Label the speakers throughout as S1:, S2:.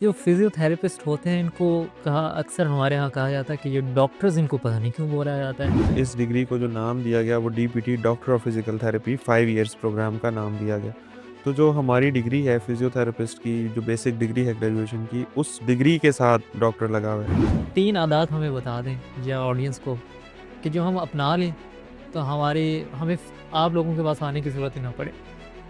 S1: जो फिज़ियोथेरेपिस्ट होते हैं इनको कहा अक्सर हमारे यहाँ कहा जाता है कि ये डॉक्टर्स इनको पता नहीं क्यों बोला जाता है।
S2: इस डिग्री को जो नाम दिया गया वो DPT doctor of physical therapy 5 years programme का नाम दिया गया। तो जो हमारी डिग्री है फिजियोथेरेपिस्ट की जो बेसिक डिग्री है ग्रेजुएशन की उस डिग्री के साथ डॉक्टर लगा हुआ है।
S1: 3 आदात हमें बता दें या ऑडियंस को कि जो हम अपना लें तो हमें आप लोगों के पास आने की ज़रूरत ही ना पड़े।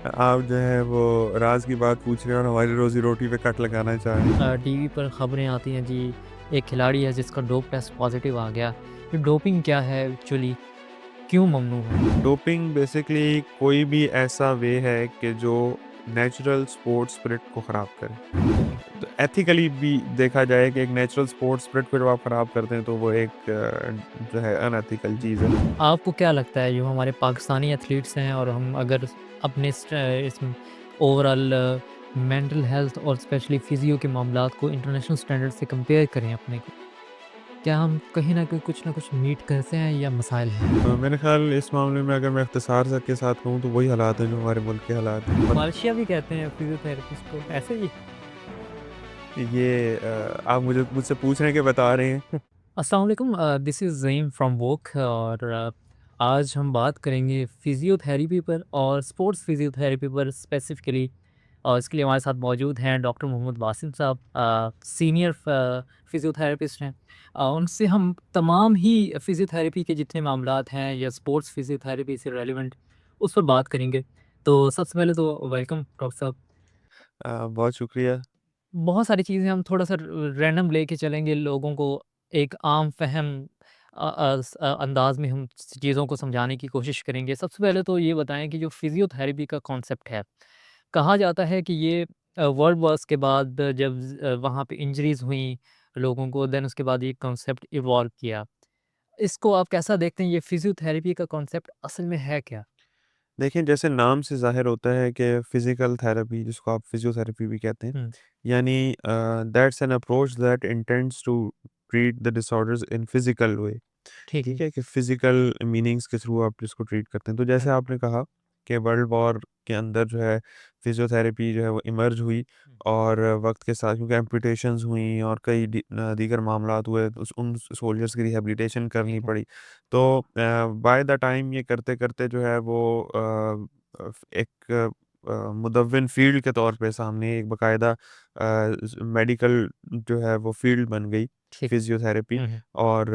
S2: आप जो है वो राज की बात पूछ रहे हैं और हमारी रोजी रोटी पे कट लगाना चाह रहे हैं।
S1: टीवी पर खबरें आती हैं जी, एक खिलाड़ी है जिसका डोप टेस्ट पॉज़िटिव आ गया। ये डोपिंग क्या है एक्चुअली? क्यों ममनू है?
S2: डोपिंग बेसिकली कोई भी ऐसा वे है कि जो नेचुरल स्पोर्ट्स स्पिरिट को ख़राब करे।
S1: ओके।
S2: तो एथिकली भी देखा जाए कि एक नेचुरल स्पोर्ट्स स्पिरिट को जब आप ख़राब करते हैं तो वो एक जो है अनएथिकल चीज़ है।
S1: आपको क्या लगता है जो हमारे पाकिस्तानी एथलीट्स हैं और हम अगर अपने इसमें ओवरऑल मेंटल हेल्थ और स्पेशली फिजियो के मामलात को इंटरनेशनल स्टैंडर्ड से कंपेयर करें अपने को, क्या हम कहीं ना कहीं कुछ ना कुछ मीट करते हैं या मसाइल हैं?
S2: मेरे ख़्याल इस मामले में अगर मैं इख्तिसार से के साथ कहूँ तो वही हालात हैं जो हमारे मुल्क के हालात हैं।
S1: मालशिया भी कहते हैं फिजियोथेरेपिस्ट को ऐसे ही।
S2: ये आप मुझसे पूछ रहे हैं कि बता रहे हैं।
S1: अस्सलाम वालेकुम, दिस इज़ ज़ईम फ्रॉम वोक और आज हम बात करेंगे फिजियोथेरेपी पर और स्पोर्ट्स फिजियोथेरेपी पर स्पेसिफिकली। और इसके लिए हमारे साथ मौजूद हैं डॉक्टर मोहम्मद वासिम साहब, सीनियर फिजियोथेरेपिस्ट हैं। उनसे हम तमाम ही फिजियोथेरेपी के जितने मामलात हैं या स्पोर्ट्स फिजियोथेरेपी से रेलिवेंट उस पर बात करेंगे। तो सबसे पहले तो वेलकम डॉक्टर साहब।
S2: बहुत शुक्रिया।
S1: बहुत सारी चीज़ें हम थोड़ा-सा रैंडम लेके चलेंगे लोगों को एक आम फ़हम अंदाज़ में हम चीज़ों को समझाने की कोशिश करेंगे। सबसे पहले तो ये बताएँ कि जो फ़िज़ियोथेरेपी का कॉन्सेप्ट है, कहा जाता है कि ये वर्ल्ड वॉर्स के बाद जब वहाँ पे इंजरीज़ हुई लोगों को, देन उसके बाद ये कॉन्सेप्ट इवॉल्व किया। इसको आप कैसा देखते हैं? ये फ़िज़ियोथेरेपी का कॉन्सेप्ट असल में है क्या?
S2: देखिए जैसे नाम से ज़ाहिर होता है कि फ़िज़िकल थेरेपी जिसको आप फ़िज़ियोथेरेपी भी कहते हैं,
S1: हुँ,
S2: यानी that's an approach that intends to treat the disorders in physical way.
S1: ठीक
S2: ठीक
S1: है।
S2: है? कि फ़िज़िकल मीनिंग्स के थ्रू आप इसको ट्रीट करते हैं। तो
S1: हुँ,
S2: जैसे आपने कहा कि वर्ल्ड वॉर के अंदर जो है फ़िज़ियोथेरेपी जो है वो इमर्ज हुई
S1: हुँ,
S2: और वक़्त के साथ क्योंकि एम्पुटेशंस हुई और कई दीगर मामलात हुए, उस उन सोल्जर्स की रिहैबिलिटेशन करनी
S1: ठीक है।
S2: पड़ी। तो बाय द टाइम ये करते-करते जो है वो एक मुदव्विन फ़ील्ड के तौर पे सामने एक बाकायदा मेडिकल जो है वो फ़ील्ड बन गई,
S1: ठीक।
S2: फ़िज़ियोथेरेपी।
S1: हुँ, हुँ।
S2: और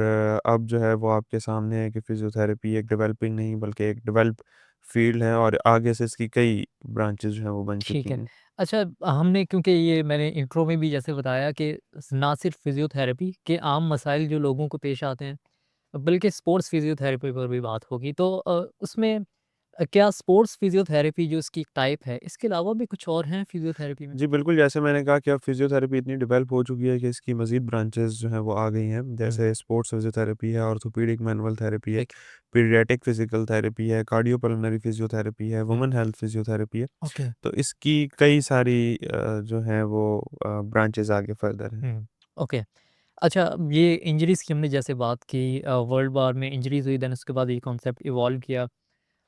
S2: अब जो है वो आपके सामने है कि फ़िज़ियोथेरेपी एक डेवलपिंग नहीं बल्कि एक डेवलप्ड फ़ील्ड है और आगे से इसकी कई ब्रांचेज़ जो हैं वो बन
S1: ठीक
S2: चुकी
S1: है।
S2: हैं।
S1: अच्छा, हमने क्योंकि ये मैंने इंट्रो में भी जैसे बताया कि ना सिर्फ़ फ़िज़ियोथेरेपी के आम मसाइल जो लोगों को पेश आते हैं, बल्कि स्पोर्ट्स फ़िज़ियोथेरेपी पर भी बात होगी। तो उसमें क्या स्पोर्ट्स फ़िज़ियोथेरेपी जो इसकी टाइप है, इसके अलावा भी कुछ और हैं फ़िज़ियोथेरेपी में?
S2: जी, बिल्कुल, जैसे मैंने कहा कि अब फ़िज़ियोथेरेपी इतनी डेवलप हो चुकी है कि इसकी मज़ीद ब्रांचेज़ जो हैं वो आ गई हैं।
S1: हुँ,
S2: जैसे स्पोर्ट्स फ़िज़ियोथेरेपी है, ऑर्थोपेडिक मैनुअल थेरेपी है,
S1: ठीक है।
S2: पीडियाट्रिक फ़िज़िकल थेरेपी है, कार्डियोपल्मोनरी फ़िज़ियोथेरेपी है,
S1: हुँ,
S2: वुमेन हेल्थ फ़िज़ियोथेरेपी है।
S1: ओके।
S2: तो इसकी कई सारी जो हैं वो ब्रांचेज़ आगे फ़र्दर हैं।
S1: हुँ, ओके। अच्छा, ये इंजरीज़ की हमने जैसे बात की, वर्ल्ड वार में इंजरीज़ हुई, देन उसके बाद ये कॉन्सेप्ट इवॉल्व किया।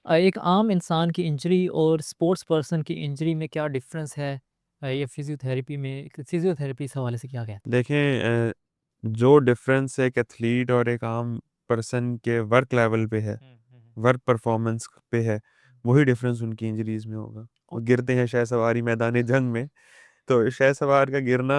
S1: एक आम इंसान की इंजरी और स्पोर्ट्स पर्सन की इंजरी में क्या डिफरेंस है? ये फिजियोथेरेपी में फिजियोथेरेपी इस हवाले से क्या कहती है?
S2: देखें जो डिफ़रेंस एक एथलीट और एक आम पर्सन के वर्क लेवल पे है,
S1: हुँ, हुँ, हुँ।
S2: वर्क परफ़ॉर्मेंस पे है, वही डिफ़रेंस उनकी इंजरीज़ में होगा। वो
S1: ओके।
S2: गिरते हैं शहसवारी मैदान जंग में, तो शहसवार का गिरना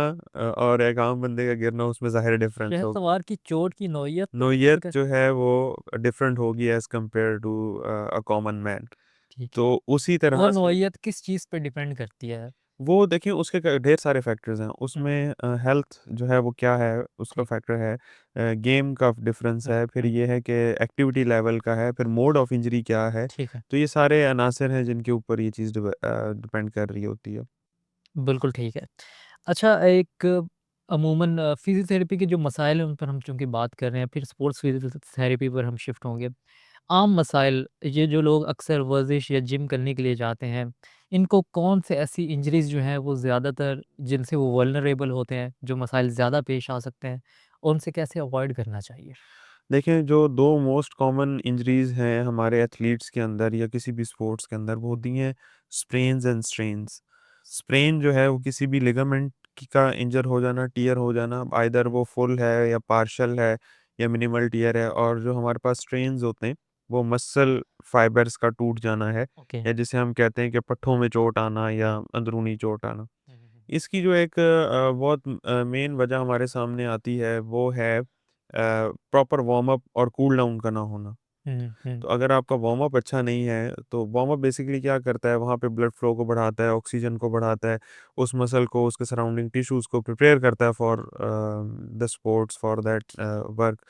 S2: और एक आम बंदे का गिरना उसमें ज़ाहिर डिफ़रेंस होगा।
S1: शहसवार की चोट की नौयत
S2: नोयत
S1: का।
S2: जो है वो डिफ़रेंट होगी as compare to a common man.
S1: ठीक है।
S2: तो उसी तरह
S1: और
S2: से
S1: नौयत किस चीज़ पे डिपेंड करती है?
S2: वो देखिए उसके ढेर सारे फैक्टर्स हैं।
S1: हुँ,
S2: उसमें हेल्थ जो है वो क्या है उसका
S1: ठीक।
S2: फैक्टर है। गेम का डिफरेंस
S1: हुँ,
S2: है, फिर
S1: हुँ,
S2: ये है कि एक्टिविटी लेवल का है, फिर मोड ऑफ इंजरी क्या है।
S1: ठीक है।
S2: तो ये सारे अनासर हैं जिनके ऊपर ये चीज़ डिपेंड कर रही होती है।
S1: बिल्कुल ठीक है। अच्छा, एक अमूमन फिजियोथेरेपी के जो मसाइल हैं उन पर हम चूँकि बात कर रहे हैं, फिर स्पोर्ट्स फिजियोथेरेपी पर हम शिफ्ट होंगे। आम मसाइल, ये जो लोग अक्सर वर्जिश या जिम करने के लिए जाते हैं, इनको कौन से ऐसी इंजरीज़ जो हैं वो ज़्यादातर जिनसे वो वल्नरेबल होते हैं, जो मसाइल ज़्यादा पेश आ सकते हैं, उनसे कैसे अवॉइड करना चाहिए?
S2: देखिए जो 2 मोस्ट कॉमन इंजरीज़ हैं हमारे एथलीट्स के अंदर या किसी भी स्पोर्ट्स के अंदर वो होती हैं स्प्रेन्स एंड स्ट्रेन्स। स्प्रेन जो है वो किसी भी लिगामेंट का इंजर हो जाना, टियर हो जाना, आइदर वो फुल है या पार्शियल है या मिनिमल टियर है, और जो हमारे पास स्ट्रेन्स होते हैं वो मसल फाइबर्स का टूट जाना है,
S1: ओके।
S2: या जिसे हम कहते हैं कि पट्ठों में चोट आना या अंदरूनी चोट आना। इसकी जो एक बहुत मेन वजह हमारे सामने आती है वो है प्रॉपर वार्म अप और कूल डाउन का ना होना।
S1: हुँ, हुँ,
S2: तो अगर आपका वार्म अप अच्छा नहीं है, तो वार्म अप बेसिकली क्या करता है, वहाँ पे ब्लड फ्लो को बढ़ाता है, ऑक्सीजन को बढ़ाता है, उस मसल को, उसके सराउंडिंग टिश्यूज़ को प्रिपेयर करता है for the sports, for that work.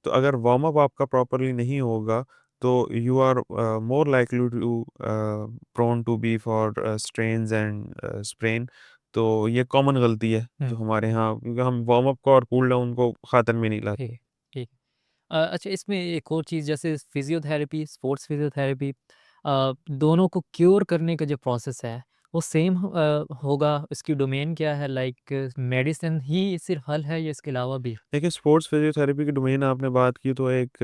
S2: तो अगर वार्म अप आपका प्रॉपर्ली नहीं होगा, तो you are more likely to prone to be for strains and sprain. तो ये कॉमन गलती है जो
S1: हुँ,
S2: हमारे यहाँ, क्योंकि हम वार्म अप को और कूल डाउन को खातिर में नहीं लाते।
S1: ठीक, ठीक। अच्छा, इसमें एक और चीज़ जैसे फिज़ियोथेरेपी, स्पोर्ट्स फिज़ियोथेरेपी, दोनों को क्योर करने का जो प्रोसेस है, वो सेम होगा? इसकी डोमेन क्या है? लाइक मेडिसिन ही सिर्फ़ हल है या इसके अलावा भी?
S2: देखिए, स्पोर्ट्स फिजियोथेरेपी की डोमेन आपने बात की, तो एक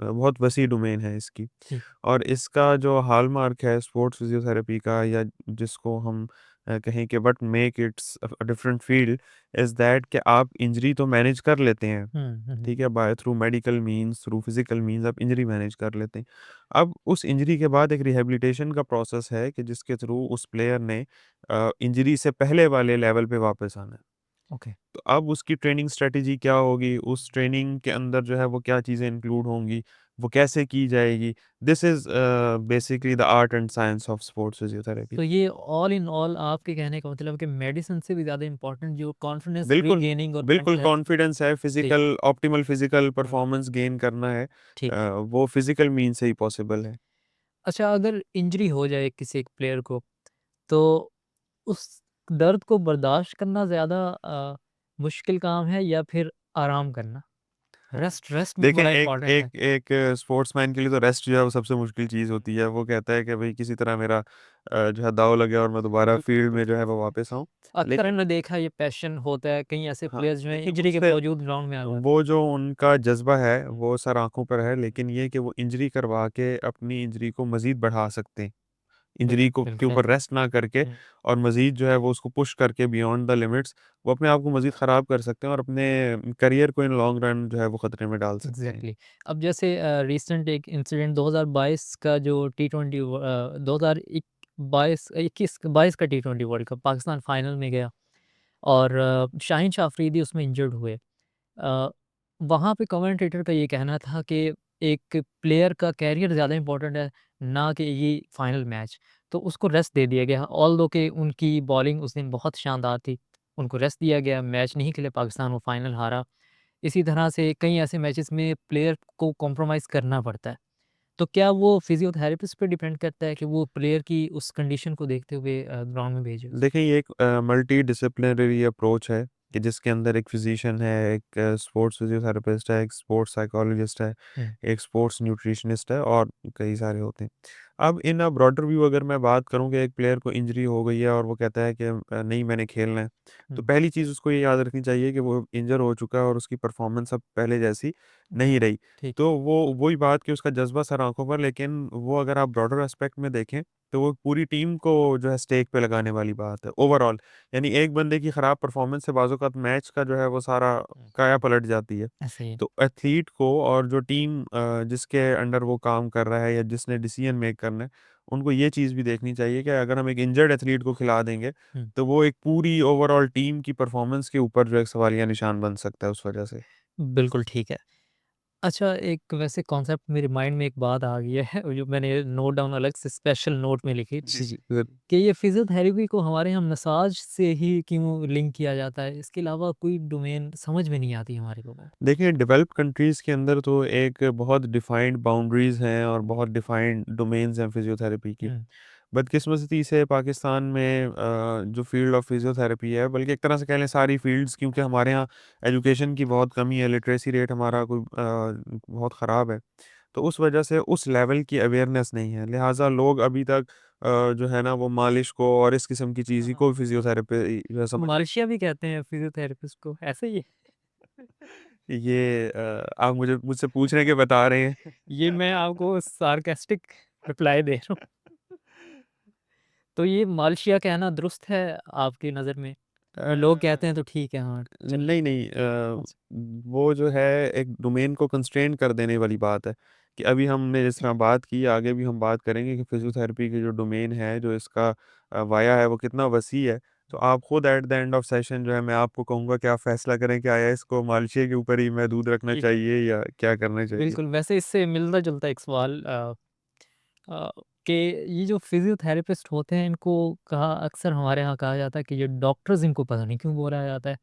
S2: बहुत वसी डोमेन है इसकी।
S1: ठीक।
S2: और इसका जो हॉलमार्क है स्पोर्ट्स फिजियोथेरेपी का, या जिसको हम कहें कि what make it's a different field, is that कि आप इंजरी तो मैनेज कर लेते हैं,
S1: हुँ, हुँ, हुँ।
S2: ठीक है? By through medical means, through physical means आप इंजरी मैनेज कर लेते हैं। अब उस इंजरी के बाद एक रिहैबिलिटेशन का प्रोसेस है कि जिसके थ्रू उस प्लेयर ने इंजरी से पहले वाले लेवल पे वापस आना है।
S1: ओके।
S2: तो अब उसकी ट्रेनिंग स्ट्रैटेजी क्या होगी? उस ट्रेनिंग के अंदर जो है वो क्या चीज़ें इंक्लूड होंगी? वो कैसे की जाएगी? This is basically the art and science of sports physiotherapy.
S1: तो ये ऑल इन ऑल आपके कहने का मतलब है कि मेडिसिन से भी ज़्यादा इम्पोर्टेंट जो कॉन्फिडेंस
S2: बिल्कुल,
S1: रीगेनिंग और
S2: बिल्कुल
S1: मेंटल हेल्थ।
S2: कॉन्फिडेंस है,
S1: ठीक।
S2: फिज़िकल ऑप्टिमल फिज़िकल
S1: हुँ,
S2: परफॉर्मेंस गेन करना है,
S1: ठीक।
S2: वो फिज़िकल मीन्स से ही पॉसिबल है।
S1: अच्छा, अगर इंजरी हो जाए किसी एक प्लेयर को, तो उस दर्द को बर्दाश्त करना ज़्यादा मुश्किल काम है या फिर आराम करना? रेस्ट रेस्ट भी
S2: देखें,
S1: बड़ा
S2: एक
S1: इम्पोर्टेंट है।
S2: एक एक स्पोर्ट्समैन के लिए तो रेस्ट जो है वो सबसे मुश्किल चीज़
S1: हुँ,
S2: होती है। वो कहता है कि भई किसी तरह मेरा जो है दाँव लगे और मैं दोबारा
S1: बिल्कुल,
S2: फ़ील्ड में
S1: बिल्कुल।
S2: जो है वो वापस आऊँ।
S1: अक्सर
S2: लेकिन
S1: मैंने देखा है ये पैशन होता है, कई ऐसे
S2: हाँ,
S1: प्लेयर्स जो हैं
S2: देखिए
S1: इंजरी के
S2: उससे
S1: बावजूद ग्राउंड में आ जाते
S2: वो जो उनका जज़्बा है,
S1: हैं।
S2: वो सर आँखों पर है,
S1: हुँ,
S2: लेकिन ये कि वो इंजरी करवा के अपनी इंजरी को मज़ीद बढ़ा सकते हैं। इंजरी
S1: बिल्कुल,
S2: को के
S1: बिल्कुल
S2: ऊपर
S1: ऐसे।
S2: रेस्ट ना करके,
S1: हुँ,
S2: और मज़ीद जो है वो उसको पुश करके बियॉन्ड द लिमिट्स, वो अपने आप को मज़ीद ख़राब कर सकते हैं और अपने करियर को इन लॉन्ग रन जो है वो खतरे में डाल सकते हैं।
S1: एग्ज़ैक्टली। अब जैसे रीसेंट एक इंसिडेंट 2022 का जो टी20 2022 21-22 का टी20 वर्ल्ड कप पाकिस्तान फाइनल में गया और शाहीन शाह अफरीदी उसमें इंजर्ड हुए। अ, वहाँ पे कमेंटेटर का ये कहना था कि एक प्लेयर का कैरियर ज़्यादा इम्पोर्टेंट है, ना कि ये फाइनल मैच। तो उसको रेस्ट दे दिया गया। ऑल्दो कि उनकी बॉलिंग उस दिन बहुत शानदार थी, उनको रेस्ट दिया गया, मैच नहीं खेले पाकिस्तान, वो फाइनल हारा। इसी तरह से कई ऐसे मैचेस में प्लेयर को कॉम्प्रोमाइज़ करना पड़ता है। तो क्या वो फिज़ियोथेरेपिस्ट पे डिपेंड करता है कि वो प्लेयर की उस कंडीशन को देखते हुए ग्राउंड में भेजे उसे?
S2: देखिए, ये एक मल्टी डिसिप्लिनरी अप्रोच है कि जिसके अंदर एक फिजिशियन है, एक स्पोर्ट्स फिजियोथेरेपिस्ट है, एक स्पोर्ट्स साइकोलॉजिस्ट है,
S1: हुँ,
S2: एक स्पोर्ट्स न्यूट्रिशनिस्ट है, और कई सारे होते हैं। अब इन ब्रॉडर व्यू अगर मैं बात करूं कि एक प्लेयर को इंजरी हो गई है और वो कहता है कि नहीं मैंने खेलना है, तो
S1: हुँ,
S2: पहली चीज़ उसको ये याद रखनी चाहिए कि वो इंजर हो चुका है और उसकी परफॉर्मेंस अब पहले जैसी
S1: हुँ,
S2: नहीं रही।
S1: ठीक।
S2: तो वो वही बात कि उसका जज्बा सर आंखों पर, लेकिन वो अगर आप ब्रॉडर एस्पेक्ट में देखें, तो वो पूरी टीम को जो है स्टेक पे लगाने वाली बात है ओवरऑल। यानी एक बंदे की खराब परफॉर्मेंस से बाज़-औक़ात मैच का जो है वो सारा
S1: हुँ,
S2: काया
S1: हुँ,
S2: पलट जाती है।
S1: ऐसे ही है।
S2: तो एथलीट को और जो टीम जिसके अंडर वो काम कर रहा है या जिसने डिसीजन मेक करना है, उनको ये चीज़ भी देखनी चाहिए कि अगर हम एक इंजर्ड एथलीट को खिला देंगे,
S1: हुँ।
S2: तो वो एक पूरी ओवरऑल टीम की परफॉर्मेंस के ऊपर जो एक सवालिया निशान बन सकता है उस वजह से।
S1: बिल्कुल ठीक है। अच्छा, एक वैसे कॉन्सेप्ट मेरे माइंड में एक बात आ गई है जो मैंने नोट डाउन अलग से स्पेशल नोट में लिखी
S2: जी, जी। ज़रूर।
S1: कि ये फिज़ियोथेरेपी को हमारे यहाँ मसाज से ही क्यों लिंक किया जाता है? इसके अलावा कोई डोमेन समझ में नहीं आती हमारे लोगों को।
S2: देखिए, डेवलप्ड कंट्रीज़ के अंदर तो एक बहुत डिफाइंड बाउंड्रीज़ हैं और
S1: हुँ,
S2: बहुत डिफाइंड डोमेन्स हैं फिज़ियोथेरेपी की।
S1: हुँ,
S2: बदकिस्मती से पाकिस्तान में जो फ़ील्ड ऑफ फिज़ियोथेरेपी है, बल्कि एक तरह से कह लें सारी फ़ील्ड्स, क्योंकि हमारे यहाँ एजुकेशन की बहुत कमी है, लिटरेसी रेट हमारा कोई बहुत ख़राब है। तो उस वजह से उस लेवल की अवेयरनेस नहीं है। लिहाज़ा लोग अभी तक जो है ना वो मालिश को और इस किस्म की चीज़
S1: हाँ,
S2: ही
S1: हाँ।
S2: को फिज़ियोथेरेपी जो है समझ।
S1: मालशिया भी कहते हैं फिज़ियोथेरेपिस्ट को, ऐसे ही है?
S2: ये आप मुझसे पूछ रहे हैं कि बता रहे हैं।
S1: ये मैं आपको सार्कास्टिक रिप्लाई दे रहा हूँ। तो ये मालशिया कहना दुरुस्त है आपकी नज़र में? लोग कहते हैं तो ठीक है, हाँ, चलिए।
S2: नहीं, नहीं
S1: अच्छा,
S2: वो जो है एक डोमेन को कंस्ट्रेन कर देने वाली बात है कि अभी हमने जिस तरह बात की, आगे भी हम बात करेंगे कि फिजियोथेरेपी की जो डोमेन है, जो इसका वाया है, वो कितना वसी है। तो आप खुद at the end of session जो है, मैं आपको कहूँगा कि आप फैसला करें कि आया इसको मालशे के ऊपर ही महदूद रखना
S1: ठीक है।
S2: चाहिए या क्या करना चाहिए।
S1: बिल्कुल, वैसे इससे मिलता-जुलता एक सवाल अ, कि ये जो फिज़ियोथेरेपिस्ट होते हैं, इनको कहा अक्सर हमारे यहाँ कहा जाता है कि ये डॉक्टर्स, इनको पता नहीं क्यों बोला जाता है?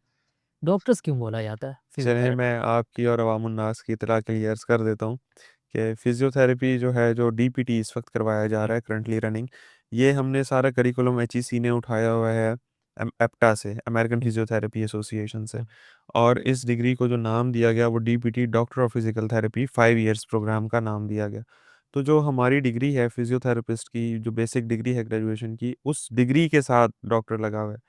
S1: डॉक्टर्स क्यों बोला जाता है
S2: चलिए,
S1: फिज़ियोथेरेपिस्ट?
S2: मैं आपकी और अवामुन्नास की इत्तला के लिए अर्ज़ कर देता हूँ कि फ़िज़ियोथेरेपी जो है, जो डीपीटी इस वक़्त करवाया जा
S1: हुँ,
S2: रहा है करंटली रनिंग, ये हमने सारा करिकुलम एचईसी ने उठाया हुआ है एप्टा से, अमेरिकन फ़िज़ियोथेरेपी एसोसिएशन से।
S1: हुँ,
S2: और इस डिग्री को जो नाम दिया गया, वो DPT doctor of physical therapy 5 years programme का नाम दिया गया। तो जो हमारी डिग्री है फ़िज़ियोथेरेपिस्ट की, जो बेसिक डिग्री है ग्रेजुएशन की, उस डिग्री के साथ डॉक्टर लगा हुआ है।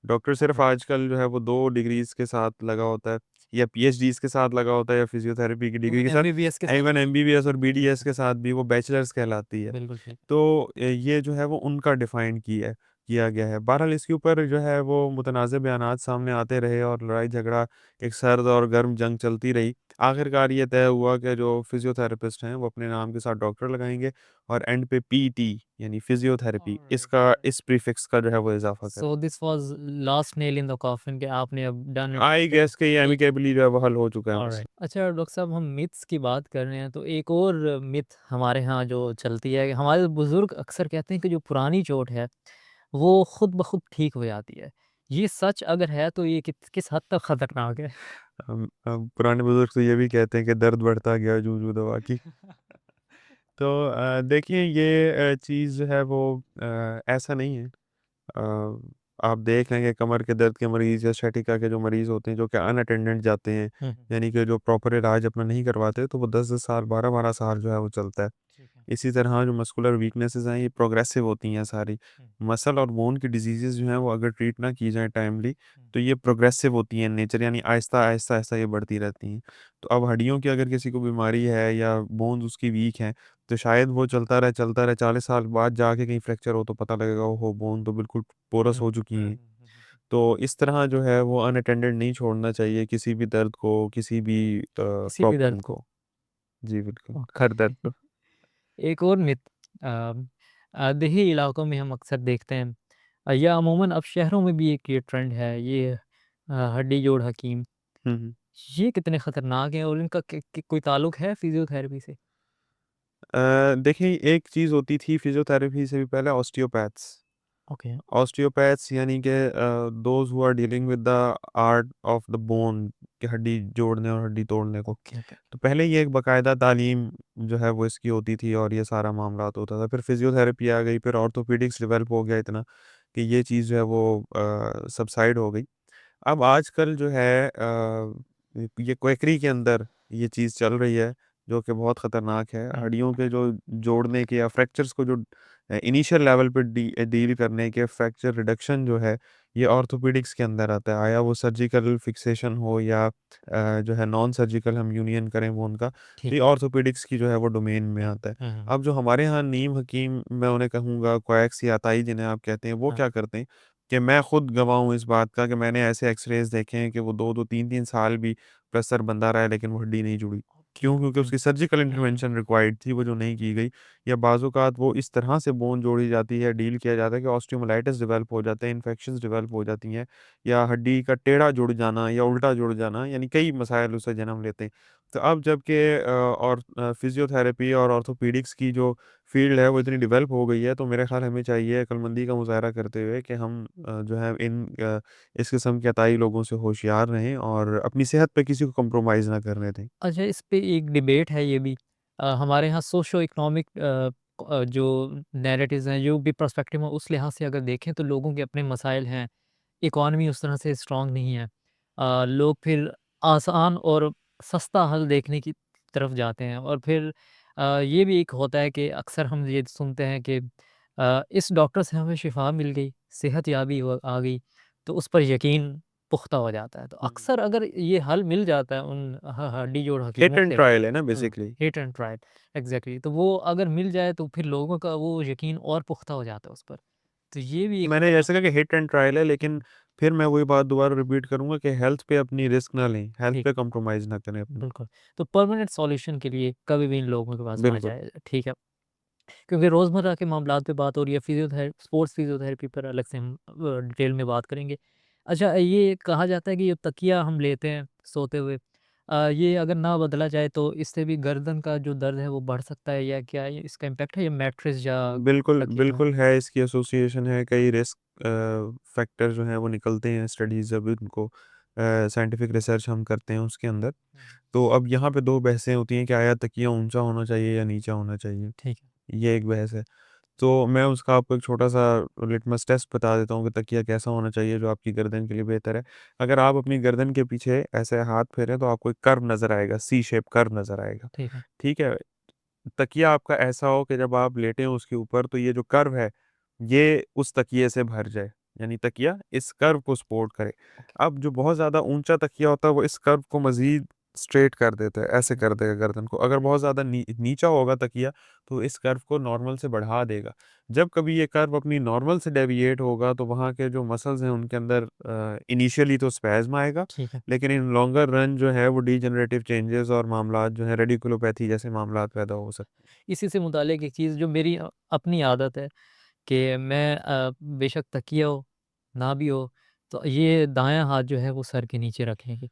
S2: डॉक्टर सिर्फ़
S1: ऑलराइट।
S2: आजकल जो है वो 2 डिग्रीज़ के साथ लगा होता है, या पीएचडीज़ के साथ लगा होता है, या फ़िज़ियोथेरेपी की डिग्री
S1: इवन
S2: के साथ।
S1: एमबीबीएस के साथ।
S2: इवन एमबीबीएस और बीडीएस
S1: बिल्कुल,
S2: के साथ भी वो बैचलर्स कहलाती है।
S1: बिल्कुल ठीक।
S2: तो ये जो है वो उनका डिफ़ाइन किया गया है। बहरहाल इसके ऊपर जो है वो मुतनाज़िर बयानात सामने आते रहे और लड़ाई-झगड़ा, एक सर्द और गर्म जंग चलती रही। आखिरकार ये तय हुआ कि जो फ़िज़ियोथेरेपिस्ट हैं, वो अपने नाम के साथ डॉक्टर लगाएँगे और एंड पे पीटी यानी फ़िज़ियोथेरेपी
S1: ऑलराइट,
S2: इसका,
S1: ऑलराइट।
S2: इस प्रीफ़िक्स का जो है वो इज़ाफ़ा
S1: सो
S2: करेंगे।
S1: This was last nail in the coffin कि आपने अब डन इट
S2: आई
S1: फिर
S2: गेस कि ये
S1: एक
S2: एमिकेबली जो है वो हल हो चुका है
S1: ऑलराइट।
S2: मसला।
S1: अच्छा डॉक्टर साहब, हम मिथ्स की बात कर रहे हैं, तो एक और मिथ हमारे यहाँ जो चलती है, कि हमारे बुज़ुर्ग अक्सर कहते हैं कि जो पुरानी चोट है, वो खुद ब खुद ठीक हो जाती है। ये सच अगर है तो ये किस हद तक खतरनाक है?
S2: पुराने बुज़ुर्ग तो ये भी कहते हैं कि दर्द बढ़ता गया जूं-जूं दवा की। तो देखिए ये चीज़ जो है वो ऐसा नहीं है। अ, आप देख लें कि कमर के दर्द के मरीज़ या sciatica के जो मरीज़ होते हैं, जो कि अनअटेंडेंट जाते हैं,
S1: हुँ, हुँ।
S2: यानी कि जो प्रॉपर इलाज अपना नहीं करवाते, तो वो 10-10 साल, 12-12 साल जो है वो चलता है।
S1: ठीक है।
S2: इसी तरह जो मस्कुलर वीकनेसेस हैं, ये प्रोग्रेसिव होती हैं सारी।
S1: हुँ,
S2: मसल और बोन की डिजीज़ेज़ जो हैं, वो अगर ट्रीट ना की जाएँ टाइमली,
S1: हुँ,
S2: तो ये प्रोग्रेसिव होती हैं इन नेचर, यानी आहिस्ता-आहिस्ता ये बढ़ती रहती हैं। तो अब हड्डियों की अगर किसी को बीमारी है या बोन्स उसकी वीक हैं, तो शायद वो चलता रहे 40 साल बाद जाके कहीं फ्रैक्चर हो तो पता लगेगा, ओहो! बोन तो बिल्कुल पोरस
S1: हुँ,
S2: हो चुकी
S1: हुँ,
S2: हैं।
S1: हुँ, हुँ, हुँ।
S2: तो इस तरह जो है वो अनअटेंडेड नहीं छोड़ना चाहिए किसी भी दर्द को, किसी भी
S1: किसी भी
S2: प्रॉब्लम
S1: दर्द को।
S2: को। जी, बिल्कुल, हर दर्द
S1: ओके।
S2: को।
S1: एक और मिथ अ देही इलाकों में हम अक्सर देखते हैं, या अमूमन अब शहरों में भी एक ये ट्रेंड है, ये हड्डी जोड़ हकीम,
S2: हुँ, हुँ।
S1: ये कितने खतरनाक हैं और इनका कोई ताल्लुक है फिजियोथेरेपी से?
S2: देखिए एक चीज़ होती थी फिज़ियोथेरेपी से भी पहले ऑस्टियोपैथ्स।
S1: ओके,
S2: ऑस्टियोपैथ्स यानी कि those who are dealing with the art of the bone, कि हड्डी जोड़ने और हड्डी तोड़ने को।
S1: Okay, okay.
S2: तो पहले ये एक बाकायदा तालीम जो है वो इसकी होती थी और ये सारा मामलात होता था। फिर फिज़ियोथेरेपी आ गई, फिर ऑर्थोपेडिक्स डेवलप हो गया इतना कि ये चीज़ जो है वो सबसाइड हो गई। अब आजकल जो है ये क्वेकरी के अंदर ये चीज़ चल रही है, जो कि बहुत ख़तरनाक है।
S1: हुँ,
S2: हड्डियों के जो जोड़ने के या फ्रैक्चर्स को जो इनिशियल लेवल पे डील करने के फ्रैक्चर रिडक्शन जो है, ये ऑर्थोपेडिक्स के अंदर आता है। आया वो सर्जिकल फिक्सेशन हो या जो है नॉन सर्जिकल हम यूनियन करें वो उनका, तो
S1: ठीक
S2: ये
S1: है।
S2: ऑर्थोपेडिक्स की जो है वो डोमेन में
S1: हुँ,
S2: आता है।
S1: हुँ, हुँ,
S2: अब जो हमारे यहाँ नीम हकीम, मैं उन्हें कहूँगा क्वैक्स या अताई जिन्हें आप कहते हैं, वो
S1: हाँ,
S2: क्या करते हैं कि मैं खुद गवाह हूँ इस बात का कि मैंने ऐसे एक्स-रेज़ देखे हैं कि वो 2-2 3-3 साल भी प्लस्तर बंधा रहा है लेकिन वो हड्डी नहीं जुड़ी।
S1: ओके,
S2: क्यों? क्योंकि
S1: ओके।
S2: उसकी सर्जिकल
S1: हुँ,
S2: इंटरवेंशन रिक्वायर्ड थी, वो जो नहीं की गई, या बाज़-औक़ात वो इस तरह से बोन जोड़ी जाती है, डील किया जाता है कि ऑस्टियोमाइलाइटिस डेवलप हो जाते हैं, इन्फेक्शंस डेवलप हो जाती हैं, या हड्डी का टेढ़ा जुड़ जाना या उल्टा जुड़ जाना, यानी कई मसाइल उससे जन्म लेते हैं। तो अब जबकि फिज़ियोथेरेपी और ऑर्थोपेडिक्स की जो फ़ील्ड है वो इतनी डेवलप हो गई है, तो मेरे ख़्याल हमें चाहिए अक्लमंदी का मुज़ाहरा करते हुए कि हम जो है इस किस्म के अताई लोगों से होशियार रहें और अपनी सेहत पे किसी को कॉम्प्रोमाइज़ ना करने दें।
S1: अच्छा, इस पे एक डिबेट है ये भी, हमारे यहाँ सोशो इकोनॉमिक जो नैरेटिव्स हैं, जो भी पर्सपेक्टिव है, उस लिहाज से अगर देखें तो लोगों के अपने मसाइल हैं, इकॉनमी उस तरह से स्ट्रॉन्ग नहीं है। लोग फिर आसान और सस्ता हल देखने की तरफ जाते हैं, और फिर ये भी एक होता है कि अक्सर हम ये सुनते हैं कि इस डॉक्टर से हमें शिफा मिल गई, सेहतयाबी आ गई, तो उस पर यकीन पुख्ता हो जाता है। तो
S2: हुँ।
S1: अक्सर अगर ये हल मिल जाता है उन हड्डी जोड़
S2: हिट
S1: हकीमों
S2: एंड
S1: से,
S2: ट्रायल है ना
S1: हुँ,
S2: basically.
S1: Hit and trial, exactly, तो वो अगर मिल जाए तो फिर लोगों का वो यकीन और पुख्ता हो जाता है उस पर। तो ये भी एक
S2: मैंने
S1: खतरनाक।
S2: जैसे कहा कि हिट एंड ट्रायल है, लेकिन
S1: हुँ,
S2: फिर मैं वही बात दोबारा रिपीट करूँगा कि हेल्थ पे अपनी रिस्क ना लें, हेल्थ
S1: ठीक,
S2: पे कॉम्प्रोमाइज़ ना करें अपनी।
S1: बिल्कुल। तो परमानेंट सॉल्यूशन के लिए कभी भी इन लोगों के पास ना
S2: बिल्कुल।
S1: जाएँ, ठीक है। क्योंकि रोज़मर्रा के मामलात पे बात हो रही है, स्पोर्ट्स फिज़ियोथेरेपी पर अलग से हम डिटेल में बात करेंगे। अच्छा, ये कहा जाता है कि ये तकिया हम लेते हैं सोते हुए, ये अगर ना बदला जाए तो इससे भी गर्दन का जो दर्द है वो बढ़ सकता है, या क्या ये इसका इम्पैक्ट है, या मैट्रेस या
S2: बिल्कुल,
S1: तकिए का?
S2: बिल्कुल है, इसकी एसोसिएशन है, कई रिस्क फैक्टर जो हैं वो निकलते हैं स्टडीज़ जब इनको साइंटिफिक रिसर्च हम करते हैं उसके अंदर।
S1: हुँ,
S2: तो अब यहाँ पे 2 बहसें होती हैं कि आया तकिया ऊँचा होना चाहिए या नीचा होना चाहिए,
S1: ठीक है।
S2: ये एक बहस है। तो मैं उसका आपको एक छोटा-सा लिटमस टेस्ट बता देता हूँ कि तकिया कैसा होना चाहिए जो आपकी गर्दन के लिए बेहतर है। अगर आप अपनी गर्दन के पीछे ऐसे हाथ फेरें तो आपको एक कर्व नज़र आएगा, सी शेप कर्व नज़र आएगा,
S1: ठीक है।
S2: ठीक है? तकिया आपका ऐसा हो कि जब आप लेटे हो उसके ऊपर तो ये जो कर्व है, ये उस तकिए से भर जाए, यानी तकिया इस कर्व को सपोर्ट करे।
S1: ओके।
S2: अब जो बहुत ज़्यादा ऊँचा तकिया होता है वो इस कर्व को मज़ीद स्ट्रेट कर देता है, ऐसे
S1: हुँ,
S2: कर देगा गर्दन को। अगर बहुत ज़्यादा नीचा होगा तकिया तो इस कर्व को नॉर्मल से बढ़ा देगा। जब कभी ये कर्व अपनी नॉर्मल से डेविएट होगा तो वहाँ के जो मसल्स हैं उनके अंदर इनिशियली तो स्पैज़्म आएगा,
S1: ठीक है।
S2: लेकिन इन लॉन्गर रन जो है वो डिजेनरेटिव चेंजेज़ और मामलात जो हैं रेडिकुलोपैथी जैसे मामलात पैदा हो सकते हैं।
S1: इसी से मुताल्लिक एक चीज़ जो मेरी अपनी आदत है कि मैं बेशक तकिया हो, ना भी हो, तो ये दायाँ हाथ जो है वो सर के नीचे रखेंगे।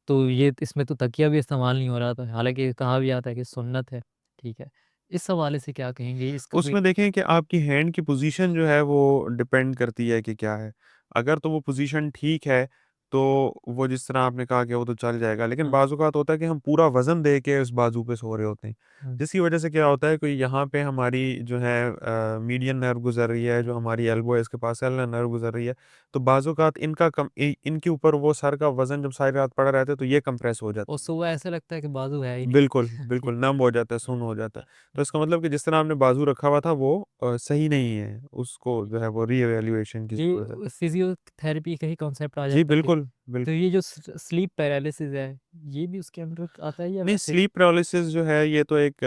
S1: तो ये इसमें तो तकिया भी इस्तेमाल नहीं हो रहा था, हालाँकि कहा भी जाता है कि सुन्नत है, ठीक है। इस हवाले से क्या कहेंगे? इसका कोई
S2: उसमें देखें कि आपकी हैंड की पोजीशन जो है वो डिपेंड करती है कि क्या है। अगर तो वो पोजीशन ठीक है, तो वो जिस तरह आपने कहा कि वो तो चल जाएगा। लेकिन
S1: हुँ,
S2: बाज़ औक़ात होता है कि हम पूरा वज़न दे के उस बाजू पे सो रहे होते हैं।
S1: हुँ,
S2: जिसकी वज़ह से क्या होता है कि यहाँ पे हमारी जो है मीडियन नर्व गुज़र रही है, जो हमारी एल्बो है इसके पास एल्ना नर्व गुज़र रही है। तो बाज़ औक़ात इनके ऊपर वो सर का वज़न जब सारी रात पड़ा रहता है तो ये कंप्रेस हो
S1: और
S2: जाती है।
S1: सुबह ऐसा लगता है कि बाजू है ही नहीं।
S2: बिल्कुल,
S1: ठीक
S2: बिल्कुल,
S1: है।
S2: नम हो जाता है,
S1: हुँ,
S2: सुन्न हो जाता है। तो
S1: ठीक
S2: इसका मतलब कि जिस तरह आपने बाजू रखा हुआ था वो सही नहीं है, उसको
S1: ठीक
S2: जो
S1: है।
S2: है वो री-इवैल्यूएशन की ज़रूरत है।
S1: ये फिज़ियोथेरेपी का ही कॉन्सेप्ट आ
S2: जी,
S1: जाता है फिर।
S2: बिल्कुल,
S1: तो
S2: बिल्कुल।
S1: ये जो स्लीप पैरालिसिस है, ये भी उसके अंदर आता है या
S2: नहीं,
S1: वैसे ही?
S2: स्लीप पैरालिसिस जो है ये तो एक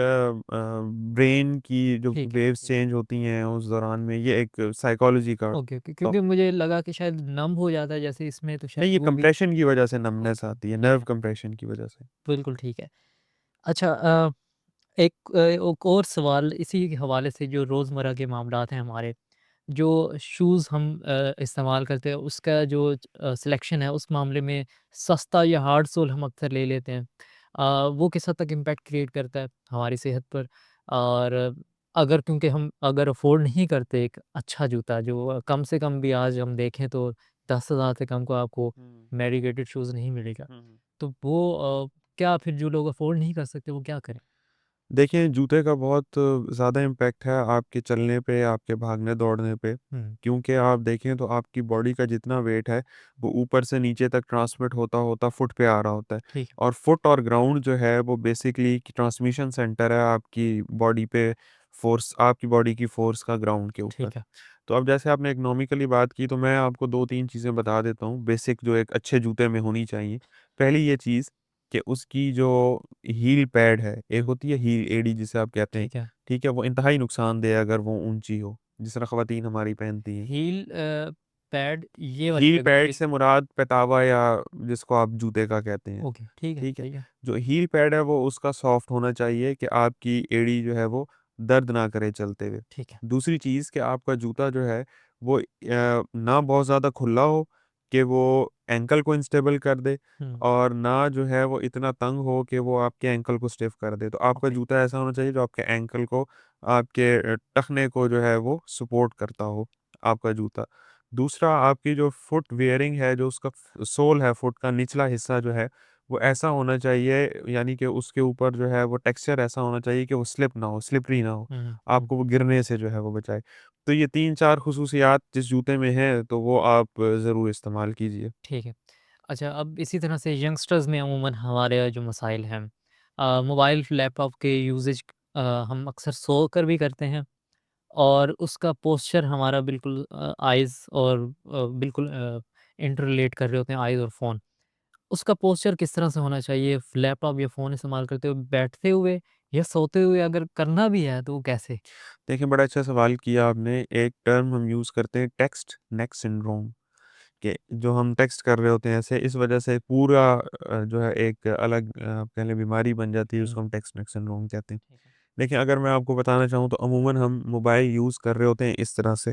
S2: ब्रेन की जो
S1: ठीक है,
S2: वेव्स
S1: ठीक है।
S2: चेंज होती हैं उस दौरान में, ये एक साइकोलॉजी का
S1: ओके, ओके,
S2: टॉप
S1: क्योंकि मुझे लगा कि शायद नम हो जाता है जैसे इसमें, तो शायद
S2: नहीं, ये
S1: वो भी।
S2: कंप्रेशन की वजह से नमनेस
S1: ओके,
S2: आती है,
S1: ठीक
S2: नर्व
S1: है,
S2: कंप्रेशन की वजह से।
S1: बिल्कुल ठीक है। अच्छा, एक और सवाल इसी के हवाले से, जो रोज़मर्रा के मामलात हैं हमारे, जो शूज़ हम इस्तेमाल करते हैं उसका जो सिलेक्शन है, उस मामले में सस्ता या हार्ड सोल हम अक्सर ले लेते हैं। वो किस हद तक इम्पैक्ट क्रिएट करता है हमारी सेहत पर? और अगर क्योंकि हम अगर अफ़ोर्ड नहीं करते एक अच्छा जूता, जो कम से कम भी आज हम देखें तो 10,000 से कम को आपको
S2: हुँ,
S1: मेडिकेटेड शूज़ नहीं मिलेगा।
S2: हुँ, हुँ।
S1: तो वो क्या फिर जो लोग अफ़ोर्ड नहीं कर सकते वो क्या करें?
S2: देखिए, जूते का बहुत ज़्यादा इम्पैक्ट है आपके चलने पे, आपके भागने-दौड़ने पे।
S1: हुँ,
S2: क्योंकि आप देखें तो आपकी बॉडी का जितना वेट है, वो ऊपर से नीचे तक ट्रांसमिट होता-होता फुट पे आ रहा होता है।
S1: ठीक है,
S2: और फुट और ग्राउंड जो है, वो बेसिकली ट्रांसमिशन सेंटर है आपकी बॉडी पे आपकी बॉडी की फ़ोर्स का ग्राउंड के ऊपर।
S1: ठीक है,
S2: तो अब जैसे आपने इकोनॉमिकली बात की, तो मैं आपको 2-3 चीज़ें बता देता हूँ, बेसिक जो एक अच्छे जूते में होनी चाहिए। पहली ये चीज़ कि उसकी जो हील पैड है, एक
S1: हुँ,
S2: होती है हील एड़ी जिसे आप कहते हैं,
S1: ठीक है।
S2: ठीक है? वो इंतहाई नुकसानदेह है अगर वो ऊँची हो, जिस तरह ख़वातीन हमारी पहनती हैं।
S1: हील पैड ये वाली
S2: हील
S1: जगह
S2: पैड
S1: पे।
S2: से मुराद पहतावा या जिसको आप जूते का कहते हैं,
S1: ओके, ठीक है,
S2: ठीक है?
S1: ठीक है,
S2: जो हील पैड है वो उसका सॉफ्ट होना चाहिए कि आपकी एड़ी जो है वो दर्द ना करे चलते हुए।
S1: ठीक है।
S2: दूसरी चीज़ कि आपका जूता जो है वो ना बहुत ज़्यादा खुला हो कि वो एंकल को अनस्टेबल कर दे
S1: हुँ,
S2: और ना जो है वो इतना तंग हो कि वो आपके एंकल को स्टिफ कर दे। तो आपका
S1: ओके,
S2: जूता ऐसा होना चाहिए जो आपके एंकल को, आपके टखने को जो है वो सपोर्ट करता हो, आपका जूता। दूसरा आपकी जो फुट वियरिंग है, जो उसका सोल है फुट का निचला हिस्सा जो है, वो ऐसा होना चाहिए यानी कि उसके ऊपर जो है वो टेक्सचर ऐसा होना चाहिए कि वो स्लिप ना हो, स्लिपरी ना हो,
S1: हुँ, हुँ,
S2: आपको वो गिरने से जो है वो बचाए। तो ये 3-4 ख़ुसूसियात जिस जूते में हैं, तो वो आप ज़रूर इस्तेमाल कीजिए।
S1: ठीक है। अच्छा, अब इसी तरह से यंगस्टर्स में अमूमन हमारे जो मसाइल हैं, मोबाइल, लैपटॉप के यूसेज हम अक्सर सो कर भी करते हैं, और उसका पोस्चर हमारा बिल्कुल आइज़ और बिल्कुल इंटररिलेट कर रहे होते हैं आइज़ और फ़ोन। उसका पोस्चर किस तरह से होना चाहिए लैपटॉप या फ़ोन इस्तेमाल करते हुए, बैठते हुए या सोते हुए, अगर करना भी है तो वो कैसे?
S2: देखिए, बड़ा अच्छा सवाल किया आपने। एक टर्म हम यूज़ करते हैं टेक्स्ट नेक सिंड्रोम कि जो हम टेक्स्ट कर रहे होते हैं ऐसे, इस वजह से पूरा जो है एक अलग आप कह लें बीमारी बन जाती है,
S1: हुँ,
S2: उसको हम टेक्स्ट नेक सिंड्रोम कहते हैं।
S1: ठीक है।
S2: लेकिन अगर मैं आपको बताना चाहूँ तो अमूमन हम मोबाइल यूज़ कर रहे होते हैं इस तरह से,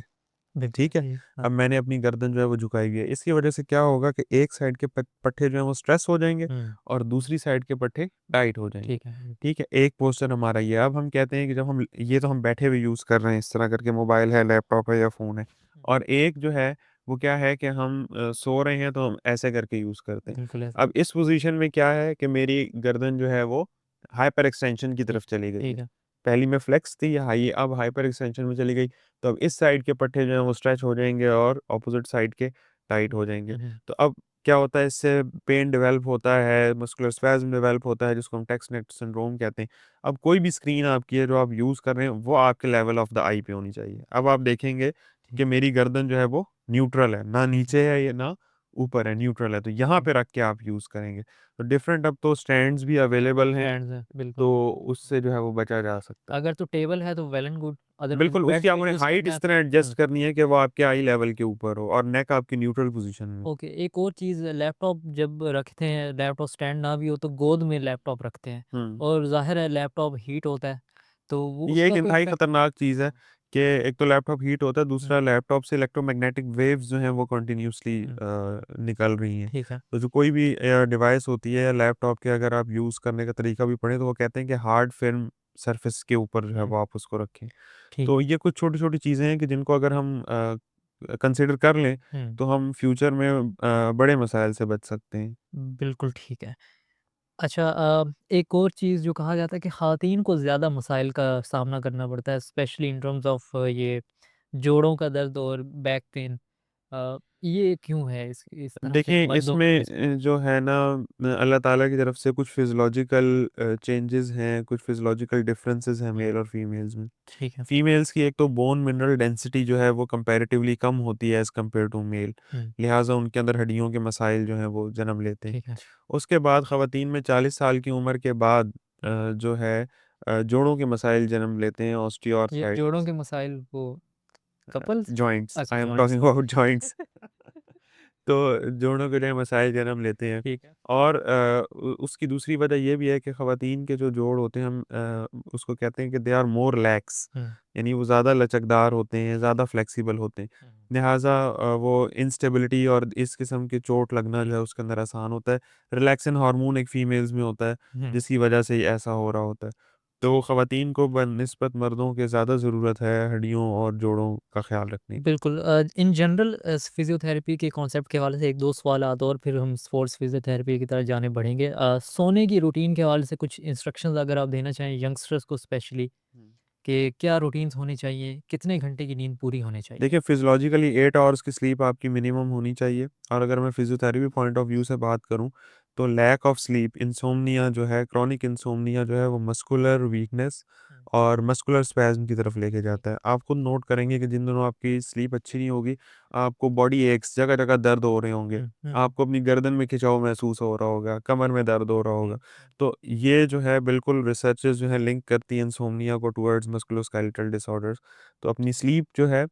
S1: बिल्कुल
S2: ठीक है?
S1: सही, हाँ।
S2: अब मैंने अपनी गर्दन जो है वो झुकाई हुई है। इसकी वजह से क्या होगा कि एक साइड के पट्टे जो हैं वो स्ट्रेस हो जाएँगे
S1: हुँ,
S2: और दूसरी साइड के पट्टे टाइट हो जाएँगे,
S1: ठीक है। हुँ,
S2: ठीक है? एक पोस्चर हमारा ये है। अब हम कहते हैं कि जब हम ये तो हम बैठे हुए यूज़ कर रहे हैं इस तरह करके, मोबाइल है, लैपटॉप है या फ़ोन है,
S1: हुँ,
S2: और एक जो है वो क्या है कि हम सो रहे हैं तो हम ऐसे करके यूज़ करते हैं।
S1: बिल्कुल ऐसे।
S2: अब इस पोज़ीशन में क्या है कि मेरी गर्दन जो है वो हाइपर एक्सटेंशन की
S1: ठीक
S2: तरफ चली गई
S1: ठीक
S2: है।
S1: है।
S2: पहली में फ्लेक्स थी, हाई अब हाइपर एक्सटेंशन में चली गई। तो अब इस साइड के पट्टे जो हैं वो स्ट्रेच हो जाएँगे और अपोज़िट साइड के टाइट
S1: हुँ,
S2: हो जाएँगे।
S1: हुँ, हुँ,
S2: तो अब क्या होता है, इससे पेन डेवलप होता है, मस्कुलर स्पैज़म डेवलप होता है, जिसको हम टेक्स्ट-नेट सिंड्रोम कहते हैं। अब कोई भी स्क्रीन आपकी है जो आप यूज़ कर रहे हैं, वो आपके लेवल ऑफ द आई पे होनी चाहिए। अब आप देखेंगे
S1: ठीक
S2: कि मेरी गर्दन जो है वो न्यूट्रल है, ना
S1: ठीक है।
S2: नीचे है या ना ऊपर है, न्यूट्रल है। तो यहाँ
S1: ठीक
S2: पे रख के आप यूज़ करेंगे। तो डिफरेंट अब तो स्टैंड्स भी अवेलेबल हैं,
S1: स्टैंड्स हैं, बिल्कुल।
S2: तो उससे जो है वो बचा जा सकता है।
S1: अगर तो टेबल है तो वेल एंड गुड, अदरवाइज़
S2: बिल्कुल,
S1: बेड
S2: उसकी
S1: पे
S2: आपने
S1: यूज़
S2: हाइट
S1: करना है
S2: इस तरह
S1: तो
S2: एडजस्ट करनी है कि वो आपके आई लेवल के ऊपर हो और नेक आपकी न्यूट्रल पोज़ीशन में हो।
S1: ओके, एक और चीज़ लैपटॉप जब रखते हैं, लैपटॉप स्टैंड ना भी हो तो गोद में लैपटॉप रखते हैं
S2: हुँ।
S1: और ज़ाहिर है लैपटॉप हीट होता है, तो वो
S2: ये एक
S1: उसका कोई
S2: इंतहाई
S1: इफ़ेक्ट
S2: खतरनाक चीज़ है
S1: हाँ,
S2: कि एक तो लैपटॉप हीट होता है,
S1: हुँ,
S2: दूसरा लैपटॉप से इलेक्ट्रोमैग्नेटिक वेव्स जो हैं वो कंटिन्यूअसली
S1: हुँ,
S2: निकल रही हैं।
S1: ठीक है,
S2: तो जो कोई भी डिवाइस होती है या लैपटॉप के अगर आप यूज़ करने का तरीका भी पढ़ें तो वो कहते हैं कि हार्ड फ़िल्म सरफेस के ऊपर जो है
S1: हुँ,
S2: वो आप उसको रखें।
S1: ठीक
S2: तो
S1: है,
S2: ये कुछ छोटी-छोटी चीज़ें हैं कि जिनको अगर हम कंसिडर कर लें
S1: हुँ,
S2: तो हम फ्यूचर में बड़े मसाइल से बच सकते हैं।
S1: बिल्कुल ठीक है। अच्छा एक और चीज़ जो कहा जाता है कि ख़वातीन को ज़्यादा मसाइल का सामना करना पड़ता है, स्पेशली इन टर्म्स ऑफ ये जोड़ों का दर्द और बैक पेन, ये क्यों है इस तरह से
S2: देखिए,
S1: मर्दों की
S2: इसमें
S1: नस्बत?
S2: जो है ना अल्लाह ताला की तरफ से कुछ फ़िज़ियोलॉजिकल चेंजेज़ हैं, कुछ फ़िज़ियोलॉजिकल डिफरेंसेस हैं
S1: हुँ,
S2: मेल और फीमेल्स में।
S1: ठीक है,
S2: फीमेल्स की एक तो बोन मिनरल डेंसिटी जो है वो कंपैरेटिवली कम होती है एज़ कम्पेयर टू मेल,
S1: हुँ,
S2: लिहाज़ा उनके अंदर हड्डियों के मसाइल जो हैं वो जन्म लेते हैं।
S1: ठीक है।
S2: उसके बाद ख़वातीन में 40 साल की उम्र के बाद जो है जोड़ों के मसाइल जन्म लेते हैं,
S1: ये जोड़ों
S2: ऑस्टियोआर्थराइटिस,
S1: के मसाइल वो कपल्स
S2: जॉइंट्स,
S1: अच्छा
S2: I am
S1: joints
S2: talking about joints. तो जोड़ों के लिए मसाइल जन्म लेते हैं
S1: ठीक है।
S2: और उसकी दूसरी वजह ये भी है कि ख़वातीन के जो जोड़ होते हैं हम उसको कहते हैं कि दे आर मोर लैक्स,
S1: हुँ,
S2: यानी वो ज़्यादा लचकदार होते हैं, ज़्यादा फ्लेक्सिबल होते हैं।
S1: हुँ,
S2: लिहाजा वो इंस्टेबिलिटी और इस किस्म की चोट लगना जो
S1: ठीक
S2: है उसके अंदर आसान होता है। रिलैक्सिन हार्मोन एक फीमेल्स में होता है,
S1: हुँ,
S2: जिसकी वजह से ये ऐसा हो रहा होता है। तो
S1: ठीक है।
S2: ख़वातीन को बनिस्बत मर्दों के ज़्यादा ज़रूरत है हड्डियों और जोड़ों का ख़्याल रखने की।
S1: बिल्कुल इन जनरल फिज़ियोथेरेपी के कॉन्सेप्ट के हवाले से 1-2 सवालात और फिर हम स्पोर्ट्स फिज़ियोथेरेपी की तरफ जाने बढ़ेंगे। सोने की रूटीन के हवाले से कुछ इंस्ट्रक्शंस अगर आप देना चाहें यंगस्टर्स को स्पेशली कि क्या रूटीन्स होनी चाहिए? कितने घंटे की नींद पूरी होनी चाहिए?
S2: देखिए, फिज़ियोलॉजिकली 8 आवर्स की स्लीप आपकी मिनिमम होनी चाहिए और अगर मैं फिज़ियोथेरेपी पॉइंट ऑफ व्यू से बात करूँ, तो लैक ऑफ स्लीप, इनसोम्निया जो है, क्रॉनिक इनसोम्निया जो है, वो मस्कुलर वीकनेस
S1: हुँ,
S2: और मस्कुलर स्पैज़म की तरफ लेके
S1: ठीक
S2: जाता
S1: है।
S2: है। आप खुद नोट करेंगे कि जिन दिनों आपकी स्लीप अच्छी नहीं होगी, आपको बॉडी एक्स, जगह-जगह दर्द हो रहे होंगे।
S1: हुँ, हुँ, हुँ,
S2: आपको अपनी गर्दन में खिंचाव महसूस हो रहा होगा, कमर में दर्द हो रहा होगा। तो ये जो है बिल्कुल रिसर्चेज़ जो हैं लिंक करती हैं इनसोम्निया को टुवर्ड्स मस्कुलोस्केलेटल डिसऑर्डर्स। तो अपनी स्लीप जो है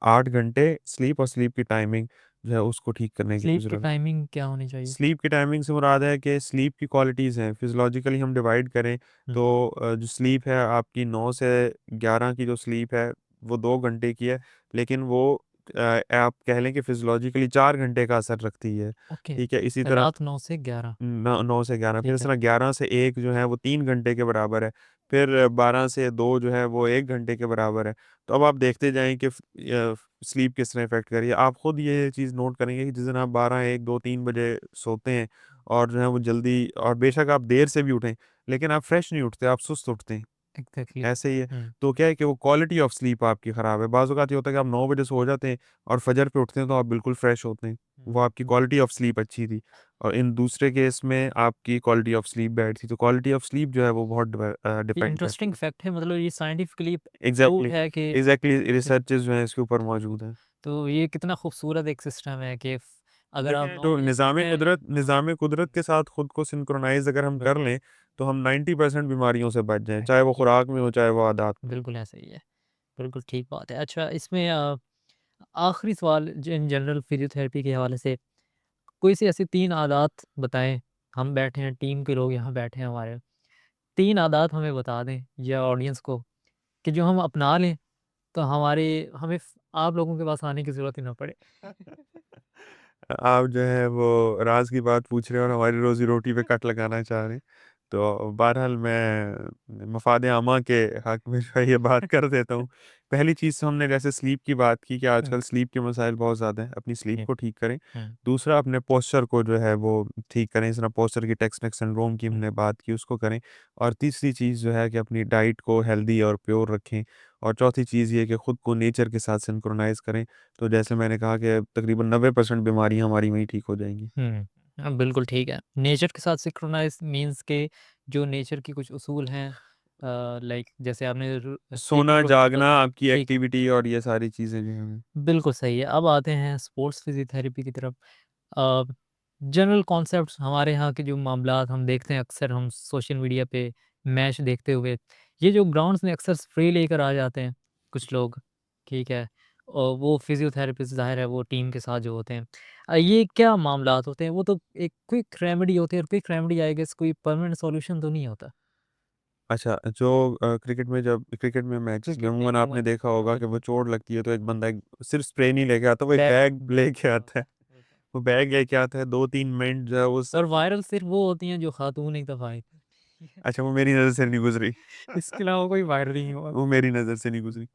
S2: 8 घंटे स्लीप और स्लीप की टाइमिंग जो है उसको ठीक करने की
S1: स्लीप की
S2: ज़रूरत है।
S1: टाइमिंग क्या होनी चाहिए?
S2: स्लीप की टाइमिंग से मुराद है कि स्लीप की क्वालिटीज़ हैं, फिज़ियोलॉजिकली हम डिवाइड करें
S1: हुँ,
S2: तो जो स्लीप है आपकी 9 से 11 की जो स्लीप है वो 2 घंटे की है, लेकिन वो आप कह लें कि फिज़ियोलॉजिकली 4 घंटे का असर रखती है,
S1: ओके।
S2: ठीक है? इसी तरह
S1: रात 9 से 11
S2: 9 9 से 11 फिर
S1: ठीक
S2: इस
S1: है।
S2: तरह 11 से 1 जो है वो 3 घंटे के बराबर है। फिर 12 से 2 जो है वो 1 घंटे के बराबर है। तो अब आप देखते जाएँ कि स्लीप किस तरह इफ़ेक्ट कर रही है। आप खुद ये चीज़ नोट करेंगे कि जिस दिन आप 12, 1, 2, 3 बजे सोते हैं और जो है वो जल्दी और बेशक आप देर से भी उठें, लेकिन आप फ्रेश नहीं उठते, आप सुस्त उठते हैं।
S1: एग्ज़ैक्टली।
S2: ऐसे ही है।
S1: हुँ,
S2: तो क्या है कि वो क्वालिटी ऑफ स्लीप आपकी ख़राब है। बाज़ औक़ात ये होता है कि आप 9 बजे सो जाते हैं और फ़जर पे उठते हैं तो आप बिल्कुल फ्रेश होते हैं।
S1: हुँ,
S2: वो आपकी
S1: हुँ।
S2: क्वालिटी ऑफ स्लीप अच्छी थी और इन दूसरे केस में आपकी क्वालिटी ऑफ स्लीप बैड थी। तो क्वालिटी ऑफ स्लीप जो है वो बहुत
S1: ये
S2: डिपेंड करती
S1: इंटरेस्टिंग
S2: है।
S1: फैक्ट है, मतलब ये साइंटिफिकली प्रूव्ड
S2: एग्ज़ैक्टली,
S1: है कि
S2: एग्ज़ैक्टली रिसर्चेज़ जो हैं इसके ऊपर मौजूद हैं।
S1: तो ये कितना खूबसूरत एक सिस्टम है कि अगर आप
S2: देखें
S1: 9
S2: जो
S1: बजे सोते हैं हाँ,
S2: निज़ाम कुदरत के साथ खुद को सिंक्रोनाइज़ अगर हम कर
S1: बिल्कुल,
S2: लें, तो हम 90% बीमारियों से बच जाएँ, चाहे वो
S1: एग्ज़ैक्टली
S2: खुराक में हो, चाहे वो आदत में हो।
S1: बिल्कुल ऐसा ही है। बिल्कुल ठीक बात है। अच्छा इसमें आखिरी सवाल इन जनरल फिजियोथेरेपी के हवाले से कोई सी ऐसी 3 आदत बताएँ, हम बैठे हैं, टीम के लोग यहाँ बैठे हैं हमारे, 3 आदत हमें बता दें या ऑडियंस को कि जो हम अपना लें, तो हमें आप लोगों के पास आने की ज़रूरत ही ना पड़े।
S2: आप जो है वो राज़ की बात पूछ रहे हैं और हमारी रोज़ी-रोटी पे कट लगाना चाह रहे हैं। तो बहरहाल मैं मफ़ाद आमा के हक़ में जो है ये बात कर देता हूँ। पहली चीज़ तो हमने जैसे स्लीप की बात की कि
S1: हुँ,
S2: आजकल स्लीप के मसाइल बहुत ज़्यादा हैं, अपनी स्लीप
S1: जी।
S2: को ठीक करें।
S1: हुँ,
S2: दूसरा अपने पोस्चर को जो है वो ठीक करें, इस तरह पोस्चर की टेक्स्ट-नेक सिंड्रोम की
S1: हुँ,
S2: हमने बात की उसको करें। और तीसरी चीज़ जो है कि अपनी डाइट को हेल्दी और प्योर रखें। और चौथी चीज़ ये है कि खुद को नेचर के साथ सिंक्रोनाइज़ करें। तो जैसे मैंने कहा कि तकरीबन 90% बीमारियाँ हमारी वहीं ठीक हो जाएँगी।
S1: हुँ। बिल्कुल ठीक है। नेचर के साथ सिंक्रोनाइज़ मीन्स के जो नेचर के कुछ उसूल हैं लाइक जैसे आपने
S2: सोना,
S1: स्लीपिंग रूटीन
S2: जागना,
S1: बताया,
S2: आपकी
S1: ठीक है।
S2: एक्टिविटी और ये सारी चीज़ें जो हैं।
S1: बिल्कुल सही है। अब आते हैं स्पोर्ट्स फिज़ियोथेरेपी की तरफ। अ, जनरल कॉन्सेप्ट्स हमारे यहाँ के जो मामलात हम देखते हैं अक्सर हम सोशल मीडिया पे मैच देखते हुए, ये जो ग्राउंड्स में अक्सर स्प्रे लेकर आ जाते हैं कुछ लोग, ठीक है? और वो फिज़ियोथेरेपिस्ट ज़ाहिर है वो टीम के साथ जो होते हैं। ये क्या मामलात होते हैं? वो तो एक क्विक रेमेडी होती है और क्विक रेमेडी आई गेस कोई परमानेंट सॉल्यूशन तो नहीं होता।
S2: अच्छा, जो क्रिकेट में जब क्रिकेट में मैक्सिमम
S1: क्रिकेट में
S2: अमूमन आपने
S1: अमूमन
S2: देखा होगा कि
S1: बिल्कुल,
S2: वो चोट लगती है तो एक बंदा एक सिर्फ़ स्प्रे नहीं लेके आता, वो एक
S1: बैक
S2: बैग लेके
S1: हाँ,
S2: आता है।
S1: बिल्कुल।
S2: वो बैग लेके आता है, 2-3 मिनट जो है उस
S1: और वायरल सिर्फ़ वो होती हैं जो खातून एक दफ़ा आई थी।
S2: अच्छा वो मेरी नज़र से नहीं गुज़री।
S1: इसके अलावा कोई वायरल नहीं हुआ।
S2: वो मेरी नज़र से नहीं गुज़री।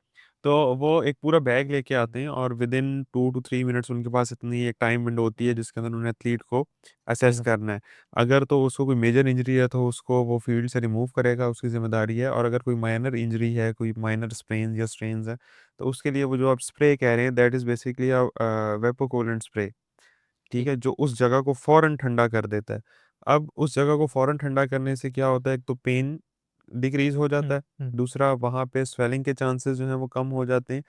S2: तो वो एक पूरा बैग लेके
S1: हुँ,
S2: आते हैं और विदिन 2 टू 3 मिनट्स उनके पास इतनी एक टाइम विंडो होती है
S1: हुँ,
S2: जिसके अंदर उन्हें एथलीट को असेस
S1: बिल्कुल।
S2: करना है। अगर तो उसको कोई मेजर इंजरी है तो उसको वो फील्ड से रिमूव करेगा, उसकी ज़िम्मेदारी है और अगर कोई माइनर इंजरी है, कोई माइनर स्प्रेन्स या स्ट्रेन्स हैं, तो उसके लिए वो जो आप स्प्रे कह रहे हैं दैट इज़ बेसिकली वेपोकोलेंट स्प्रे। ठीक
S1: ठीक
S2: है? जो उस जगह को फ़ौरन ठंडा कर देता है। अब उस जगह को फ़ौरन ठंडा करने से क्या होता है, एक तो पेन डिक्रीज़ हो
S1: हुँ,
S2: जाता है,
S1: हुँ,
S2: दूसरा वहाँ पे स्वेलिंग के चांसेस जो हैं वो कम हो जाते हैं।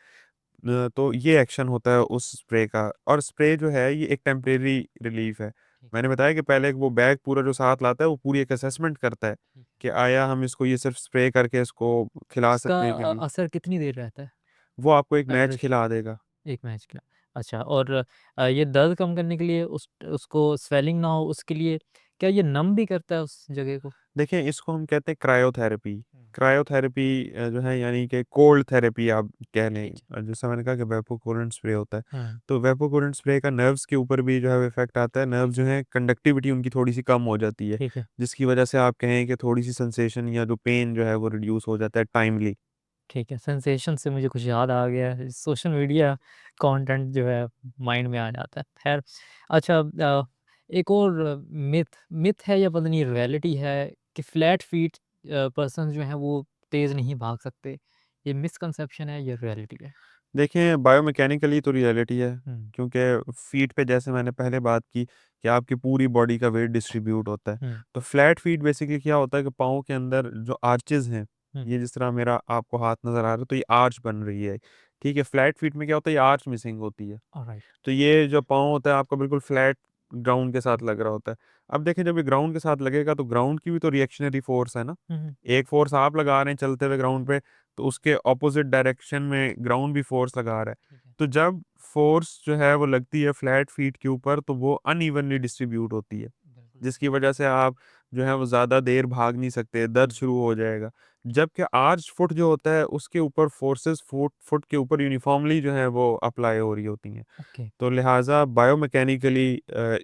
S2: तो ये एक्शन होता है उस स्प्रे का और स्प्रे जो है ये एक टेम्परेरी रिलीफ़ है।
S1: ठीक
S2: मैंने बताया कि पहले वो बैग पूरा जो साथ लाता है वो पूरी एक असेसमेंट करता है
S1: ठीक है।
S2: कि आया हम इसको ये सिर्फ़ स्प्रे करके इसको खिला
S1: इसका
S2: सकते हैं कि नहीं।
S1: असर कितनी देर रहता है?
S2: वो आपको एक मैच
S1: ड्यूरेशन
S2: खिला देगा।
S1: 1 मैच का। अच्छा और ये दर्द कम करने के लिए उसको स्वेलिंग ना हो उसके लिए क्या ये नम भी करता है उस जगह को?
S2: देखिए, इसको हम कहते हैं क्रायोथेरेपी।
S1: हुँ,
S2: क्रायोथेरेपी जो है यानी कि कोल्ड थेरेपी आप कह लें।
S1: ठीक है।
S2: जैसा मैंने कहा कि वेपोकोरेंट स्प्रे होता है।
S1: हाँ,
S2: तो वेपोकोरेंट स्प्रे का नर्व्स के ऊपर भी जो है इफ़ेक्ट आता है। नर्व्स जो हैं कंडक्टिविटी उनकी थोड़ी-सी कम हो जाती है,
S1: ठीक है,
S2: जिसकी वजह से आप कहें कि थोड़ी-सी सेंसेशन या जो पेन जो है वो रिड्यूस हो जाता है टाइमली।
S1: ठीक है। सेंसेशन से मुझे कुछ याद आ गया है। सोशल मीडिया कंटेंट जो है माइंड में आ जाता है। ख़ैर अच्छा एक और मिथ मिथ है या पता नहीं रियलिटी है कि फ्लैट फीट पर्सन्स जो हैं वो तेज़ नहीं भाग सकते। ये मिसकंसेप्शन है या रियलिटी है?
S2: देखिए, बायोमैकेनिकली तो रियलिटी है,
S1: हुँ,
S2: क्योंकि फ़ीट पे जैसे मैंने पहले बात की कि आपकी पूरी बॉडी का वेट डिस्ट्रीब्यूट होता है।
S1: हुँ,
S2: तो फ्लैट फ़ीट बेसिकली क्या होता है कि पाँव के अंदर जो आर्चेज़ हैं,
S1: हुँ।
S2: ये जिस तरह मेरा आपको हाथ नज़र आ रहा है, तो ये आर्च बन रही है, ठीक है? फ्लैट फ़ीट में क्या होता है, ये आर्च मिसिंग होती है।
S1: ऑलराइट।
S2: तो ये जो पाँव होता है आपका बिल्कुल फ्लैट ग्राउंड के साथ लग रहा होता है। अब देखिए जब ये ग्राउंड के साथ लगेगा तो ग्राउंड की भी तो रिएक्शनरी फ़ोर्स है ना।
S1: हुँ, हुँ।
S2: एक फ़ोर्स आप लगा रहे हैं चलते हुए ग्राउंड पे, तो उसके ऑपोज़िट डायरेक्शन में ग्राउंड भी फ़ोर्स लगा रहा है।
S1: ठीक है।
S2: तो जब फ़ोर्स जो है वो लगती है फ्लैट फ़ीट के ऊपर तो वो अनइवनली डिस्ट्रीब्यूट होती है।
S1: बिल्कुल
S2: जिसकी
S1: सही।
S2: वजह से आप जो है वो ज़्यादा देर भाग नहीं सकते, दर्द
S1: हुँ,
S2: शुरू हो जाएगा।
S1: ठीक।
S2: जबकि आर्च फुट जो होता है उसके ऊपर फ़ोर्सेस फुट फुट के ऊपर यूनिफ़ॉर्मली जो है वो अप्लाई हो रही होती हैं।
S1: ओके,
S2: तो लिहाज़ा बायोमैकेनिकली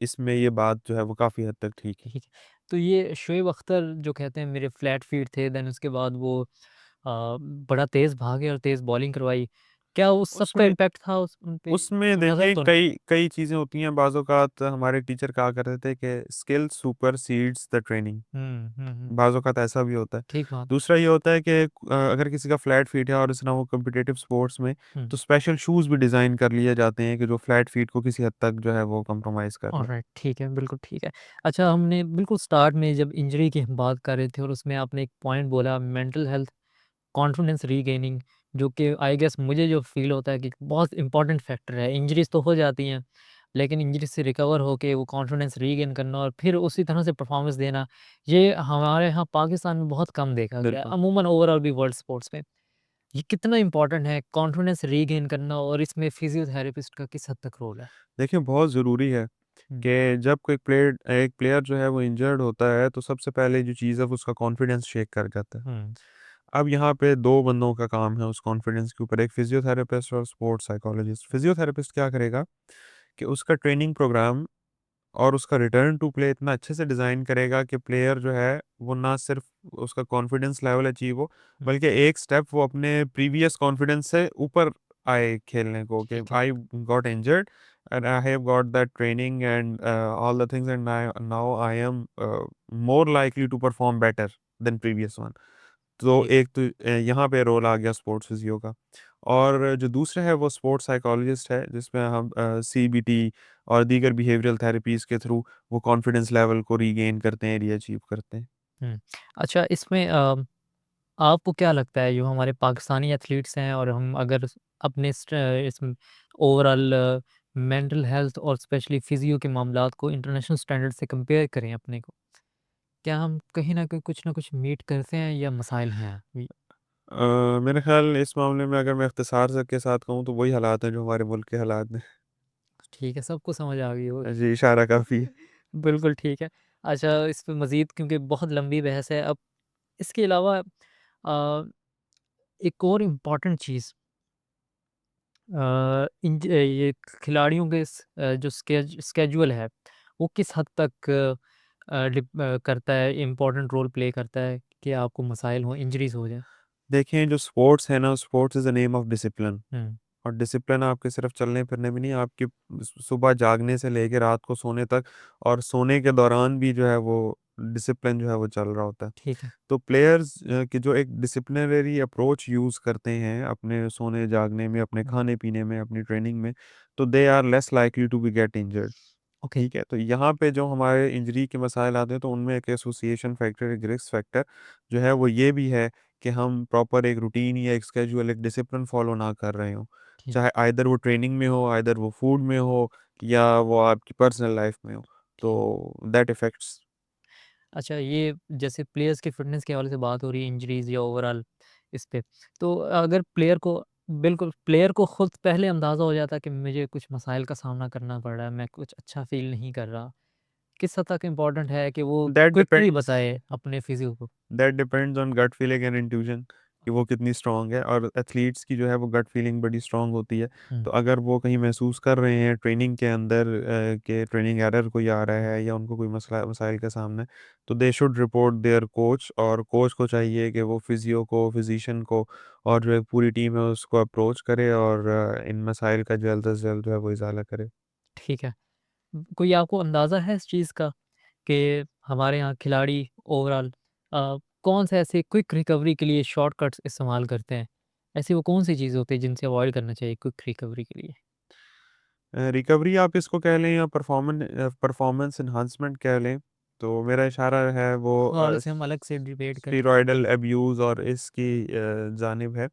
S2: इसमें ये बात जो है वो काफ़ी हद तक ठीक है।
S1: ठीक है। तो ये शोएब अख्तर जो कहते हैं मेरे फ्लैट फीट थे देन उसके बाद वो बड़ा तेज़ भागे और तेज़ बॉलिंग करवाई। क्या उस सब का
S2: उसमें
S1: इम्पैक्ट था उन पे?
S2: उसमें
S1: कोई नज़र
S2: देखिए
S1: तो नहीं
S2: कई कई चीज़ें होती हैं, बाज़ औक़ात हमारे टीचर कहा करते थे कि स्किल सुपरसीड्स द ट्रेनिंग।
S1: हुँ, हुँ, हुँ।
S2: बाज़ औक़ात ऐसा भी होता है।
S1: ठीक बात।
S2: दूसरा ये होता है कि अगर किसी का फ्लैट फीट है और इस तरह वो कॉम्पिटिटिव स्पोर्ट्स में,
S1: हुँ,
S2: तो स्पेशल शूज़ भी डिज़ाइन कर लिए जाते हैं कि जो फ्लैट फीट को किसी हद तक जो है वो कंप्रोमाइज़ कर लें।
S1: ऑलराइट ठीक है, बिल्कुल ठीक है। अच्छा हमने बिल्कुल स्टार्ट में जब इंजरी की हम बात कर रहे थे और उसमें आपने एक पॉइंट बोला मेंटल हेल्थ कॉन्फिडेंस रीगेनिंग जो कि आई गेस मुझे जो फ़ील होता है कि बहुत इम्पोर्टेंट फैक्टर है। इंजरीज़ तो हो जाती हैं, लेकिन इंजरी से रिकवर होके वो कॉन्फिडेंस रीगेन करना और फिर उसी तरह से परफ़ॉर्मेंस देना, ये हमारे यहाँ पाकिस्तान में बहुत कम देखा गया है,
S2: बिल्कुल।
S1: अमूमन ओवरऑल भी वर्ल्ड स्पोर्ट्स में। ये कितना इम्पोर्टेंट है कॉन्फिडेंस रीगेन करना और इसमें फिजियोथेरेपिस्ट का किस हद तक रोल है?
S2: देखिए बहुत ज़रूरी है
S1: हुँ,
S2: कि जब कोई एक प्लेयर जो है वो इंजर्ड होता है तो सबसे पहले जो चीज़ है वो उसका कॉन्फिडेंस शेक कर जाता है।
S1: हुँ,
S2: अब यहाँ पे 2 बंदों का काम है उस कॉन्फिडेंस के ऊपर, एक फिजियोथेरेपिस्ट और स्पोर्ट्स साइकोलॉजिस्ट। फिजियोथेरेपिस्ट क्या करेगा कि उसका ट्रेनिंग प्रोग्राम और उसका रिटर्न टू प्ले इतना अच्छे से डिज़ाइन करेगा कि प्लेयर जो है वो ना सिर्फ उसका कॉन्फिडेंस लेवल अचीव हो,
S1: हुँ,
S2: बल्कि एक स्टेप वो अपने प्रीवियस कॉन्फिडेंस से ऊपर आए खेलने को, कि
S1: ठीक है,
S2: I got injured and I have got that training and all the things and now I am more likely to perform better than previous one. तो
S1: ठीक है।
S2: एक तो यहाँ पे रोल आ गया स्पोर्ट्स फिजियो का। और जो दूसरा है वो स्पोर्ट्स साइकोलॉजिस्ट है, जिसमें हम सीबीटी और दीगर बिहेवियरल थेरेपीज़ के थ्रू वो कॉन्फिडेंस लेवल को रीगेन करते हैं, रीअचीव करते हैं।
S1: हुँ, अच्छा इसमें आपको क्या लगता है जो हमारे पाकिस्तानी एथलीट्स हैं और हम अगर अपने इसमें ओवरऑल मेंटल हेल्थ और स्पेशली फिजियो के मामलात को इंटरनेशनल स्टैंडर्ड से कंपेयर करें अपने को, क्या हम कहीं न कहीं कुछ न कुछ मीट करते हैं या मसाइल हैं?
S2: मेरे ख़्याल इस मामले में अगर मैं इख्तिसार से के साथ कहूँ तो वही हालात हैं जो हमारे मुल्क के हालात हैं।
S1: ठीक है, सबको समझ आ गई होगी।
S2: जी, इशारा काफ़ी है।
S1: बिल्कुल ठीक है। अच्छा इस पे मज़ीद क्योंकि बहुत लंबी बहस है, अब इसके अलावा एक और इम्पॉर्टेंट चीज़ ये खिलाड़ियों के जो स्केड्यूल है, वो किस हद तक करता है इम्पोर्टेंट रोल प्ले करता है कि आपको मसाइल हों, इंजरीज़ हो जाएँ?
S2: देखें जो स्पोर्ट्स है ना, sports is the name of discipline.
S1: हुँ,
S2: और डिसिप्लिन आपके सिर्फ चलने-फिरने में नहीं, आपकी सुबह जागने से लेके रात को सोने तक, और सोने के दौरान भी जो है वो डिसिप्लिन जो है वो चल रहा होता है।
S1: ठीक है।
S2: तो प्लेयर्स की जो एक डिसिप्लिनरी अप्रोच यूज़ करते हैं अपने सोने-जागने में, अपने
S1: हुँ,
S2: खाने-पीने में, अपनी ट्रेनिंग में, तो they are less likely to be get injured.
S1: Okay,
S2: ठीक है? तो यहाँ पे जो हमारे इंजरी के मसाइल आते हैं तो उनमें एक एसोसिएशन फैक्टर, एक रिस्क फैक्टर जो है वो ये भी है कि हम प्रॉपर एक रूटीन या एक स्केड्यूल, एक डिसिप्लिन फ़ॉलो ना कर रहे हों।
S1: ठीक
S2: चाहे आइदर वो ट्रेनिंग में हो, आइदर वो फूड में हो, या वो आपकी पर्सनल लाइफ़ में हो।
S1: ठीक।
S2: तो दैट इफ़ेक्ट्स।
S1: अच्छा ये जैसे प्लेयर्स की फ़िटनेस के हवाले से बात हो रही है इंजरीज़ या ओवरऑल इस पे, तो अगर प्लेयर को बिल्कुल प्लेयर को खुद पहले अंदाज़ा हो जाता है कि मुझे कुछ मसाइल का सामना करना पड़ रहा है, मैं कुछ अच्छा फ़ील नहीं कर रहा, किस हद तक इम्पोर्टेंट है कि वो
S2: दैट
S1: क्विकली
S2: डिपेंड्स
S1: बताए अपने फिज़ियो को?
S2: That depends on gut feeling and intuition कि वो कितनी स्ट्रांग है, और एथलीट्स की जो है वो गट फीलिंग बड़ी स्ट्रांग होती है।
S1: हुँ,
S2: तो अगर वो कहीं महसूस कर रहे हैं ट्रेनिंग के अंदर कि ट्रेनिंग एरर कोई आ रहा
S1: हुँ,
S2: है या उनको कोई मसला मसाइल का सामना है, तो they should report their coach, और कोच को चाहिए कि वो फिजियो को, फिजिशियन को, और जो है पूरी टीम है उसको अप्रोच करे, और इन मसाइल का जल्द से जल्द जो है वो इजाला करे।
S1: ठीक है। कोई आपको अंदाज़ा है इस चीज़ का कि हमारे यहाँ खिलाड़ी ओवरऑल कौन से ऐसे क्विक रिकवरी के लिए शॉर्टकट्स इस्तेमाल करते हैं? ऐसी वो कौन-सी चीज़ होती है जिनसे अवॉइड करना चाहिए क्विक रिकवरी के लिए?
S2: रिकवरी आप इसको कह लें या परफॉर्मेंस एनहांसमेंट कह लें, तो मेरा इशारा है वो
S1: हवाले से हम अलग से डिबेट करें।
S2: स्टेरॉयडल अब्यूज़ और इसकी जानिब है।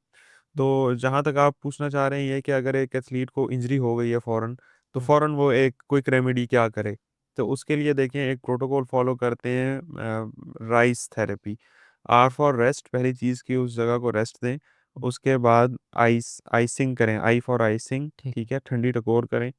S1: हुँ,
S2: तो जहाँ तक आप पूछना चाह रहे हैं ये कि अगर एक एथलीट को इंजरी हो गई है फ़ौरन, तो
S1: हुँ,
S2: फ़ौरन वो एक क्विक रेमेडी क्या करे? तो उसके लिए देखें एक प्रोटोकॉल फ़ॉलो करते हैं, RICE therapy. R for rest, पहली चीज़ कि उस जगह को रेस्ट दें।
S1: हुँ,
S2: उसके बाद आइसिंग करें, आई फॉर आइसिंग,
S1: ठीक है।
S2: ठीक है? ठंडी टकोर करें।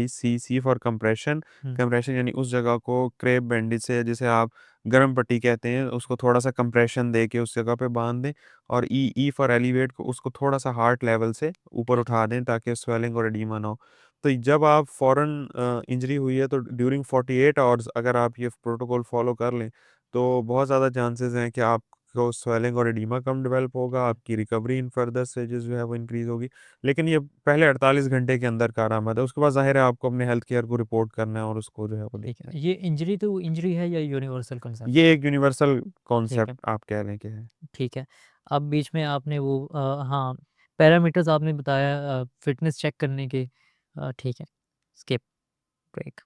S2: सी फॉर कंप्रेशन,
S1: हुँ,
S2: कंप्रेशन यानी उस जगह को क्रेप बैंडेज से, जिसे आप गरम पट्टी कहते हैं, उसको थोड़ा-सा कंप्रेशन दे के उस जगह पे बाँध दें। और ई फॉर एलिवेट को उसको थोड़ा-सा हार्ट लेवल से ऊपर
S1: ठीक है।
S2: उठा दें ताकि स्वेलिंग और एडीमा ना हो। तो जब आप फ़ौरन इंजरी हुई है तो ड्यूरिंग 48 आवर्स अगर आप ये प्रोटोकॉल फ़ॉलो कर लें, तो बहुत ज़्यादा चांसेज़ हैं कि आपको स्वेलिंग और एडीमा कम डेवलप होगा,
S1: हुँ,
S2: आपकी रिकवरी इन फर्दर स्टेजेस जो है वो इंक्रीज़ होगी। लेकिन ये पहले 48 घंटे के अंदर कारआमद है, उसके बाद ज़ाहिर है आपको अपने हेल्थ केयर को रिपोर्ट करना है और उसको जो है वो
S1: ठीक
S2: देखना
S1: है।
S2: है।
S1: ये इंजरी तो इंजरी है या यूनिवर्सल
S2: ये
S1: कांसेप्ट है?
S2: एक यूनिवर्सल
S1: ठीक है,
S2: कॉन्सेप्ट आप कह लें कि है।
S1: ठीक है। अब बीच में आपने वो हाँ, पैरामीटर्स आपने बताया फिटनेस चेक करने के ठीक है, स्किप ब्रेक।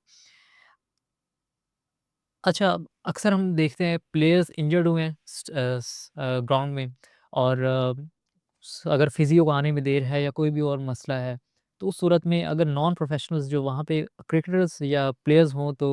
S1: अच्छा, अक्सर हम देखते हैं प्लेयर्स इंजर्ड हुए हैं ग्राउंड में और अगर फिजियो को आने में देर है या कोई भी और मसला है, तो उस सूरत में अगर नॉन प्रोफेशनल्स जो वहाँ पे क्रिकेटर्स या प्लेयर्स हों तो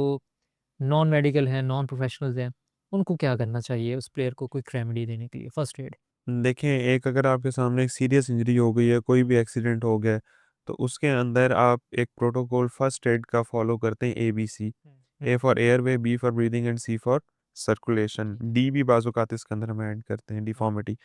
S1: नॉन मेडिकल हैं, नॉन प्रोफेशनल्स हैं, उनको क्या करना चाहिए उस प्लेयर को क्विक रेमेडी देने के लिए? First aid?
S2: देखें, एक अगर आपके सामने एक सीरियस इंजरी हो गई है, कोई भी एक्सीडेंट हो गया है, तो उसके अंदर आप एक प्रोटोकॉल फर्स्ट एड का फॉलो करते हैं, ABC।
S1: Hmm,
S2: A for airway, B for breathing and C for circulation.
S1: ठीक है।
S2: डी भी बाज़-औक़ात इसके अंदर हम ऐड करते हैं,
S1: हुँ,
S2: डिफॉर्मिटी।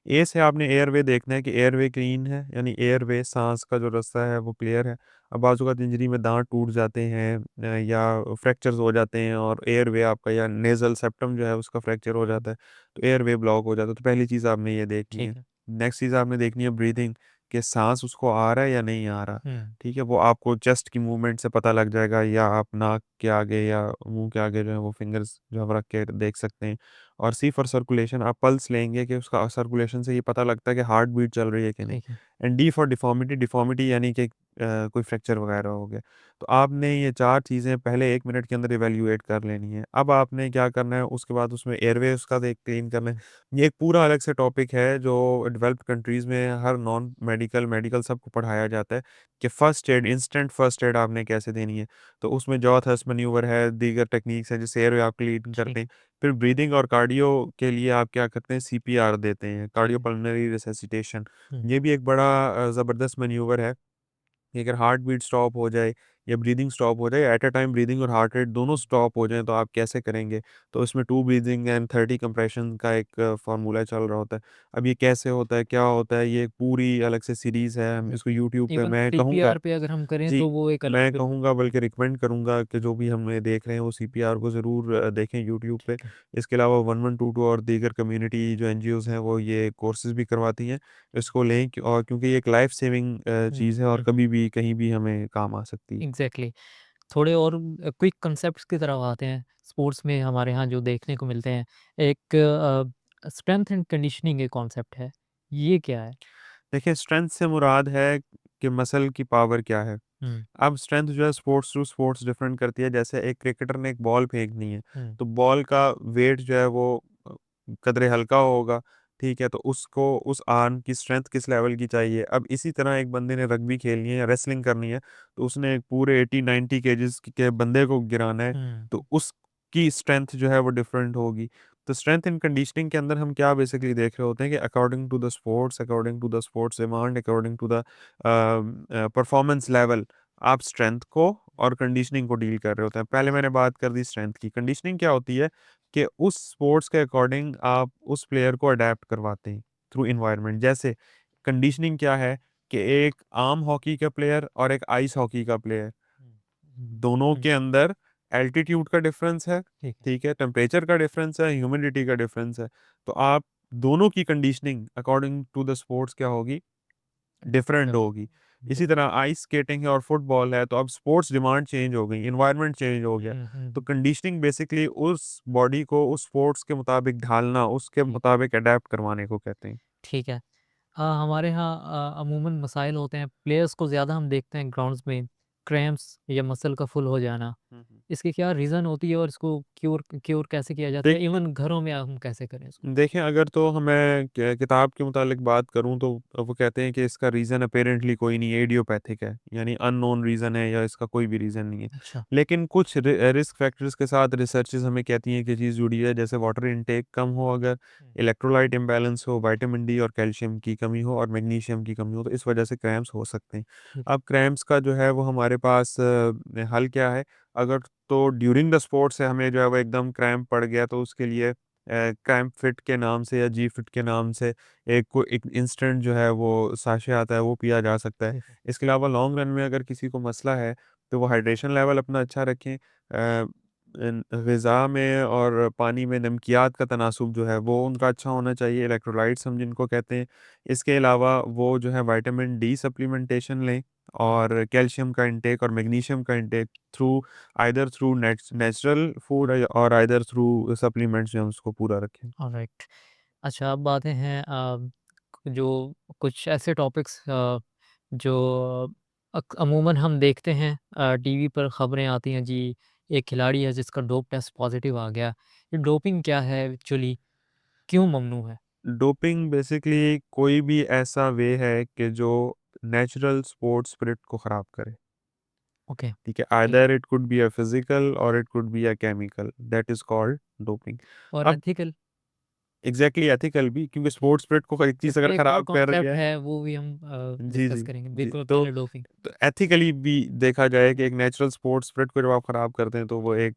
S2: ए से आपने एयरवे देखना है कि एयरवे क्लीन है, यानी एयरवे सांस का जो रास्ता है वो क्लियर है। अब बाज़-औक़ात इंजरी में दाँत टूट जाते हैं या फ्रैक्चर्स हो जाते हैं और एयरवे आपका या नेज़ल सेप्टम जो है उसका फ्रैक्चर हो
S1: हुँ,
S2: जाता है, तो एयरवे ब्लॉक हो जाता है। तो पहली चीज़ आपने ये देखनी है।
S1: ठीक है।
S2: नेक्स्ट चीज़ आपने देखनी है ब्रीथिंग, कि सांस उसको आ रहा है या नहीं आ रहा।
S1: हुँ,
S2: ठीक है? वो आपको चेस्ट की मूवमेंट से पता लग जाएगा, या आप नाक के आगे या मुँह के आगे जो है वो फिंगर्स जो है वो रख के देख सकते हैं। और सी फॉर सर्कुलेशन, आप पल्स लेंगे कि उसका सर्कुलेशन से ये पता लगता है कि हार्ट बीट चल रही है कि नहीं।
S1: ठीक है।
S2: And D for deformity, deformity यानी कि कोई फ्रैक्चर वगैरह हो गया। तो आपने ये 4 चीज़ें पहले 1 मिनट के अंदर इवैल्यूएट कर लेनी है। अब आपने क्या करना है, उसके बाद उसमें एयरवेज़ का देख क्लीन करना है।
S1: हुँ,
S2: ये एक पूरा अलग से टॉपिक है जो डेवलप्ड कंट्रीज़ में हर नॉन मेडिकल, मेडिकल सबको पढ़ाया जाता है कि first aid, instant first aid आपने कैसे देनी है। तो उसमें जॉ थर्स्ट मैन्यूवर है, दीगर टेक्निक्स हैं जिससे एयरवे आप क्लीन
S1: ठीक
S2: करते हैं।
S1: है।
S2: फिर ब्रीदिंग और कार्डियो के लिए आप क्या करते हैं, CPR देते हैं,
S1: ठीक है।
S2: Cardiopulmonary resuscitation.
S1: हुँ,
S2: ये भी एक बड़ा ज़बरदस्त मैन्यूवर है कि अगर हार्ट बीट स्टॉप हो जाए या ब्रीदिंग स्टॉप हो जाए, एट अ टाइम ब्रीदिंग और हार्ट रेट दोनों
S1: हुँ,
S2: स्टॉप हो जाएँ, तो आप कैसे करेंगे? तो इसमें 2 ब्रीदिंग एंड 30 कंप्रेशन का एक फ़ॉर्मूला चल रहा होता है। अब ये कैसे होता है, क्या होता है, ये एक पूरी अलग से सीरीज़ है। हम
S1: हुँ।
S2: इसको यूट्यूब पे
S1: इवन
S2: मैं कहूँगा,
S1: सीपीआर पे अगर हम करें
S2: जी,
S1: तो वो एक अलग
S2: मैं
S1: बिल्कुल
S2: कहूँगा
S1: हुँ,
S2: बल्कि रिकमेंड करूँगा कि जो भी हमें देख रहे हैं वो
S1: हुँ,
S2: CPR को ज़रूर देखें यूट्यूब पे।
S1: ठीक है।
S2: इसके अलावा 1122 और दीगर कम्युनिटी जो NGOज़ हैं वो ये कोर्सेज़ भी करवाती हैं। इसको लें और क्योंकि ये एक लाइफ़ सेविंग
S1: हुँ,
S2: चीज़ है और
S1: हुँ, हुँ।
S2: कभी भी कहीं भी हमें काम आ सकती है।
S1: एग्ज़ैक्टली। थोड़े और क्विक कांसेप्ट्स की तरफ आते हैं। स्पोर्ट्स में हमारे यहाँ जो देखने को मिलते हैं, एक स्ट्रेंथ एंड कंडीशनिंग एक कॉन्सेप्ट है। ये क्या है?
S2: देखिए, स्ट्रेंथ से मुराद है कि मसल की पावर क्या है।
S1: हुँ,
S2: अब स्ट्रेंथ जो है स्पोर्ट्स टू स्पोर्ट्स डिफरेंट करती है। जैसे एक क्रिकेटर ने एक बॉल फेंकनी है,
S1: हुँ,
S2: तो बॉल का वेट जो है वो कदरे हल्का होगा, ठीक है? तो उसको उस आर्म की स्ट्रेंथ किस लेवल की चाहिए। अब इसी तरह एक बंदे ने रग्बी खेलनी है या रेसलिंग करनी है, तो उसने एक पूरे 80-90 केजीज़ के बंदे को गिराना है,
S1: हुँ,
S2: तो उसकी स्ट्रेंथ जो है वो डिफरेंट होगी। तो स्ट्रेंथ एंड कंडीशनिंग के अंदर हम क्या बेसिकली देख रहे होते हैं कि according to the sports, according to the sports demand, according to the performance level, आप स्ट्रेंथ को और कंडीशनिंग को डील कर रहे होते हैं। पहले मैंने बात कर दी स्ट्रेंथ की। कंडीशनिंग क्या होती है कि उस स्पोर्ट्स के अकॉर्डिंग आप उस प्लेयर को अडैप्ट करवाते हैं थ्रू एनवायरनमेंट। जैसे कंडीशनिंग क्या है कि एक आम हॉकी का प्लेयर और एक आइस हॉकी का प्लेयर,
S1: हुँ,
S2: दोनों
S1: हुँ,
S2: के अंदर एल्टीट्यूड का डिफरेंस है,
S1: ठीक है।
S2: ठीक है? टेम्परेचर का डिफरेंस है, ह्यूमिडिटी का डिफरेंस है। तो आप दोनों की conditioning according to the sports क्या होगी? डिफरेंट
S1: डिफरेंट
S2: होगी।
S1: डिफ
S2: इसी तरह आइस स्केटिंग है और फुटबॉल है, तो अब स्पोर्ट्स डिमांड चेंज हो गई, एनवायरनमेंट चेंज हो गया।
S1: हुँ, हुँ,
S2: तो
S1: हुँ,
S2: कंडीशनिंग बेसिकली उस बॉडी को उस स्पोर्ट्स के मुताबिक ढालना, उसके
S1: ठीक
S2: मुताबिक अडैप्ट करवाने को कहते हैं।
S1: ठीक है। हमारे यहाँ अमूमन मसाइल होते हैं, प्लेयर्स को ज़्यादा हम देखते हैं ग्राउंड्स में क्रैम्प्स या मसल का फुल हो जाना।
S2: हुँ, हुँ।
S1: इसकी क्या रीज़न होती है और इसको क्यूर क्यूर कैसे किया जाता है?
S2: देखिए
S1: इवन घरों में हम कैसे करें इसको?
S2: देखें, अगर तो मैं किताब के मुतालिक बात करूं तो वो कहते हैं कि इसका रीज़न अपेरेंटली कोई नहीं है, इडियोपैथिक है, यानी अननोन रीज़न है या इसका कोई भी रीज़न नहीं है।
S1: अच्छा।
S2: लेकिन कुछ रिस्क फैक्टर्स के साथ रिसर्चेस हमें कहती हैं कि चीज़ जुड़ी है। जैसे वाटर इनटेक कम हो, अगर
S1: हुँ,
S2: इलेक्ट्रोलाइट इम्बैलेंस हो, विटामिन डी और कैल्शियम की कमी हो और मैग्नीशियम की कमी हो, तो इस वजह से क्रैम्प्स हो सकते हैं।
S1: ठीक
S2: अब क्रैम्प्स का जो है वो हमारे पास हल क्या है? अगर तो ड्यूरिंग द स्पोर्ट्स से हमें जो है वो एकदम क्रैम्प पड़ गया, तो उसके लिए कैंप फिट के नाम से या जी फिट के नाम से एक इंस्टेंट जो है वो साशे आता है, वो पिया जा सकता है।
S1: ठीक है।
S2: इसके अलावा लॉन्ग रन में अगर किसी को मसला है, तो वो हाइड्रेशन लेवल अपना अच्छा रखें। ग़िज़ा में और पानी में नमकियात का तनासुब जो है वो उनका अच्छा होना चाहिए, इलेक्ट्रोलाइट्स हम जिनको कहते हैं। इसके अलावा वो जो है विटामिन डी सप्लीमेंटेशन लें
S1: ऑलराइट,
S2: और कैल्शियम का इंटेक और मैग्नीशियम का intake through either through natural food और आइदर थ्रू सप्लीमेंट्स जो हैं उसको पूरा रखें।
S1: ऑलराइट। अच्छा अब आते हैं जो कुछ ऐसे टॉपिक्स जो अमूमन हम देखते हैं टीवी पर खबरें आती हैं जी, एक खिलाड़ी है जिसका डोप टेस्ट पॉज़िटिव आ गया। ये डोपिंग क्या है एक्चुअली? क्यों ममनू है?
S2: डोपिंग बेसिकली कोई भी ऐसा वे है कि जो नेचुरल स्पोर्ट्स स्पिरिट को ख़राब करे।
S1: ओके,
S2: ठीक है?
S1: ठीक है।
S2: Either it could be a physical और it could be a chemical that is called doping.
S1: और
S2: अब
S1: एथिकल?
S2: एग्ज़ैक्टली एथिकल भी, क्योंकि स्पोर्ट्स स्पिरिट को एक चीज़ अगर
S1: एक और
S2: खराब कर रही
S1: कॉन्सेप्ट
S2: है।
S1: है वो भी हम
S2: जी,
S1: डिस्कस
S2: जी,
S1: करेंगे।
S2: जी।
S1: बिल्कुल,
S2: तो
S1: पहले डोपिंग।
S2: एथिकली भी देखा जाए कि एक नेचुरल स्पोर्ट्स स्पिरिट को जब आप खराब करते हैं तो वो एक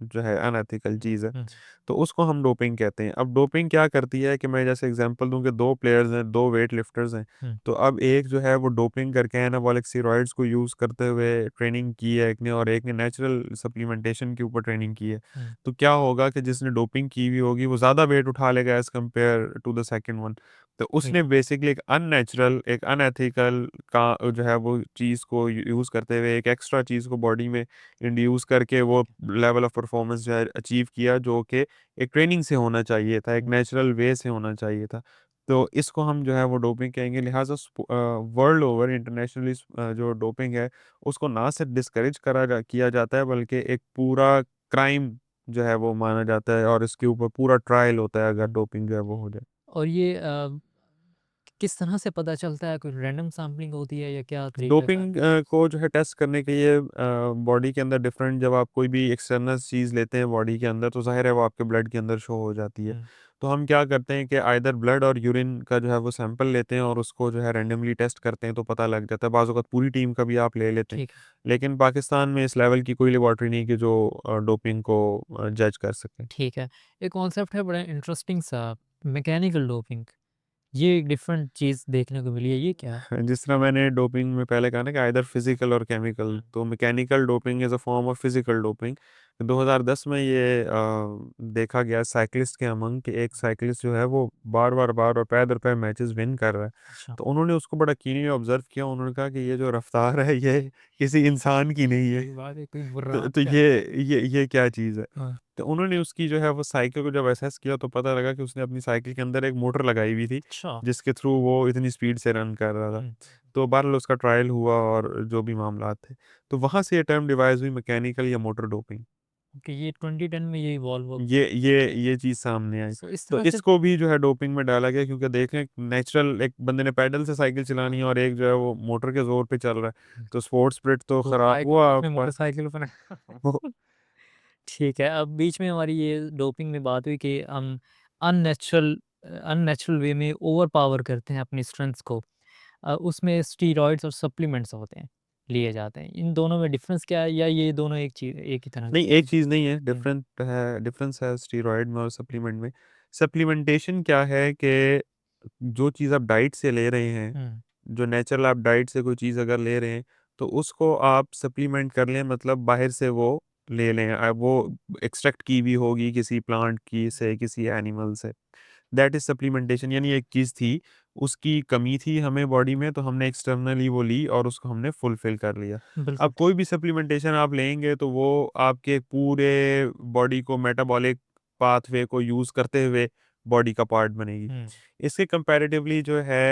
S2: जो है अनएथिकल चीज़ है।
S1: हुँ,
S2: तो उसको हम डोपिंग कहते हैं। अब डोपिंग क्या करती है कि मैं जैसे एग्जांपल दूं कि 2 प्लेयर्स हैं, 2 वेट लिफ्टर्स हैं।
S1: हुँ,
S2: तो अब एक जो है वो डोपिंग करके एनाबॉलिक स्टेरॉइड्स को यूज़ करते हुए ट्रेनिंग की है एक ने, और एक ने नेचुरल सप्लीमेंटेशन के ऊपर ट्रेनिंग की है।
S1: हुँ,
S2: तो क्या होगा कि जिसने डोपिंग की हुई होगी वो ज़्यादा वेट उठा लेगा as compare to the second one. तो
S1: ठीक
S2: उसने बेसिकली एक अननेचुरल, एक अनएथिकल का जो है वो चीज़ को यूज़ करते हुए एक एक्स्ट्रा चीज़ को बॉडी में इंड्यूस करके वो लेवल ऑफ परफॉर्मेंस जो है अचीव किया, जो कि एक ट्रेनिंग से होना चाहिए था, एक
S1: हुँ,
S2: नेचुरल वे से होना चाहिए था। तो इसको हम जो है वो डोपिंग कहेंगे। लिहाज़ा वर्ल्ड ओवर इंटरनेशनली जो डोपिंग है उसको ना सिर्फ डिस्करेज किया जाता है, बल्कि एक पूरा क्राइम जो है वो माना जाता है, और इसके ऊपर पूरा ट्रायल होता है अगर
S1: हुँ।
S2: डोपिंग जो है वो हो जाए।
S1: और ये किस तरह से पता चलता है? कोई रैंडम सैंपलिंग होती है या क्या तरीका कार?
S2: डोपिंग को जो है टेस्ट करने के लिए बॉडी के अंदर डिफरेंट, जब आप कोई भी एक्सटर्नल चीज़ लेते हैं बॉडी के अंदर तो ज़ाहिर है वो आपके ब्लड के अंदर शो हो जाती है।
S1: हुँ,
S2: तो हम क्या करते हैं कि आइदर ब्लड और यूरिन का जो है वो सैंपल लेते हैं और उसको जो है रैंडमली टेस्ट करते हैं, तो पता लग जाता है। बाज़ औक़ात पूरी टीम का भी आप ले लेते हैं।
S1: ठीक है,
S2: लेकिन पाकिस्तान में इस लेवल की कोई लेबॉरेटरी नहीं कि जो डोपिंग को जज कर सके।
S1: ठीक है। एक कॉन्सेप्ट है बड़ा इंटरेस्टिंग सा, मैकेनिकल डोपिंग। ये एक डिफरेंट चीज़ देखने को मिली है, ये क्या है?
S2: जिस तरह मैंने डोपिंग में पहले कहा ना कि आइदर फिजिकल और केमिकल,
S1: हुँ,
S2: तो mechanical doping is a form of physical doping. 2010 में ये देखा गया साइक्लिस्ट के अमंग कि एक साइक्लिस्ट जो है वो बार-बार पैर दर पैर मैचेस विन कर रहा है।
S1: अच्छा।
S2: तो उन्होंने उसको बड़ा कीनली ऑब्ज़र्व किया, उन्होंने कहा कि ये जो रफ़्तार है ये किसी इंसान की नहीं है।
S1: सही बात है, कोई
S2: तो
S1: बुर्रान
S2: तो
S1: चल रहा है।
S2: ये क्या चीज़ है?
S1: हाँ,
S2: तो उन्होंने उसकी जो है वो साइकिल को जब असेस किया तो पता लगा कि उसने अपनी साइकिल के अंदर एक मोटर लगाई हुई थी,
S1: अच्छा।
S2: जिसके थ्रू वो इतनी स्पीड से रन कर रहा था।
S1: हुँ,
S2: तो बहरहाल उसका ट्रायल हुआ और जो भी मामलात थे। तो वहाँ से ये टर्म डिवाइस हुई मैकेनिकल या मोटर डोपिंग।
S1: ओके, ये 2010 में ये इवॉल्व हो गया।
S2: ये चीज़ सामने आई।
S1: सो इस
S2: तो
S1: तरह से
S2: इसको भी जो है डोपिंग में डाला गया, क्योंकि देखें नेचुरल एक बंदे ने पैडल से साइकिल चलानी है और एक जो है वो मोटर के ज़ोर पे चल रहा है।
S1: हुँ,
S2: तो स्पोर्ट्स स्पिरिट तो
S1: तो
S2: खराब
S1: बाइक
S2: हुआ
S1: उसमें
S2: आपका।
S1: मोटरसाइकिल पर ठीक है, अब बीच में हमारी ये डोपिंग में बात हुई कि हम अननेचुरल अननेचुरल वे में ओवर पावर करते हैं अपनी स्ट्रेंथ्स को। उसमें स्टीरॉइड्स और सप्लीमेंट्स होते हैं, लिए जाते हैं। इन दोनों में डिफरेंस क्या है या ये दोनों एक चीज़ एक ही तरह
S2: नहीं,
S1: की
S2: एक
S1: चीज़?
S2: चीज़ नहीं है,
S1: हुँ,
S2: डिफरेंस है स्टेरॉइड में और सप्लीमेंट में। सप्लीमेंटेशन क्या है कि जो चीज़ आप डाइट से ले रहे हैं,
S1: हुँ,
S2: जो नेचुरल आप डाइट से कोई चीज़ अगर ले रहे हैं, तो उसको आप सप्लीमेंट कर लें, मतलब बाहर से वो ले लें। वो एक्सट्रैक्ट की हुई होगी किसी प्लांट की से, किसी एनिमल से। That is supplementation. यानी एक चीज़ थी, उसकी कमी थी हमें बॉडी में, तो हमने एक्सटर्नली वो ली और उसको हमने फुलफ़िल कर लिया।
S1: बिल्कुल
S2: अब
S1: ठीक।
S2: कोई भी सप्लीमेंटेशन आप लेंगे तो वो आपके पूरे बॉडी को मेटाबॉलिक पाथवे को यूज़ करते हुए बॉडी का पार्ट बनेगी।
S1: हुँ,
S2: इसके कंपैरेटिवली जो है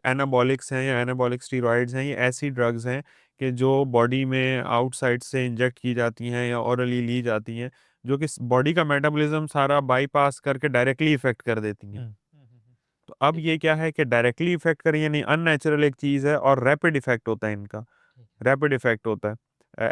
S2: एनाबॉलिक्स हैं या एनाबॉलिक स्टेरॉइड्स हैं, ये ऐसी ड्रग्स हैं कि जो बॉडी में आउटसाइड से इंजेक्ट की जाती हैं या ओरली ली जाती हैं, जो कि बॉडी का मेटाबॉलिज्म सारा बाईपास करके डायरेक्टली इफ़ेक्ट कर देती हैं।
S1: हुँ, हुँ, हुँ, हुँ।
S2: तो अब
S1: ठीक
S2: ये क्या है कि डायरेक्टली इफ़ेक्ट कर, यानी अननेचुरल एक चीज़ है, और रैपिड इफ़ेक्ट होता है इनका,
S1: ठीक है।
S2: रैपिड इफ़ेक्ट होता है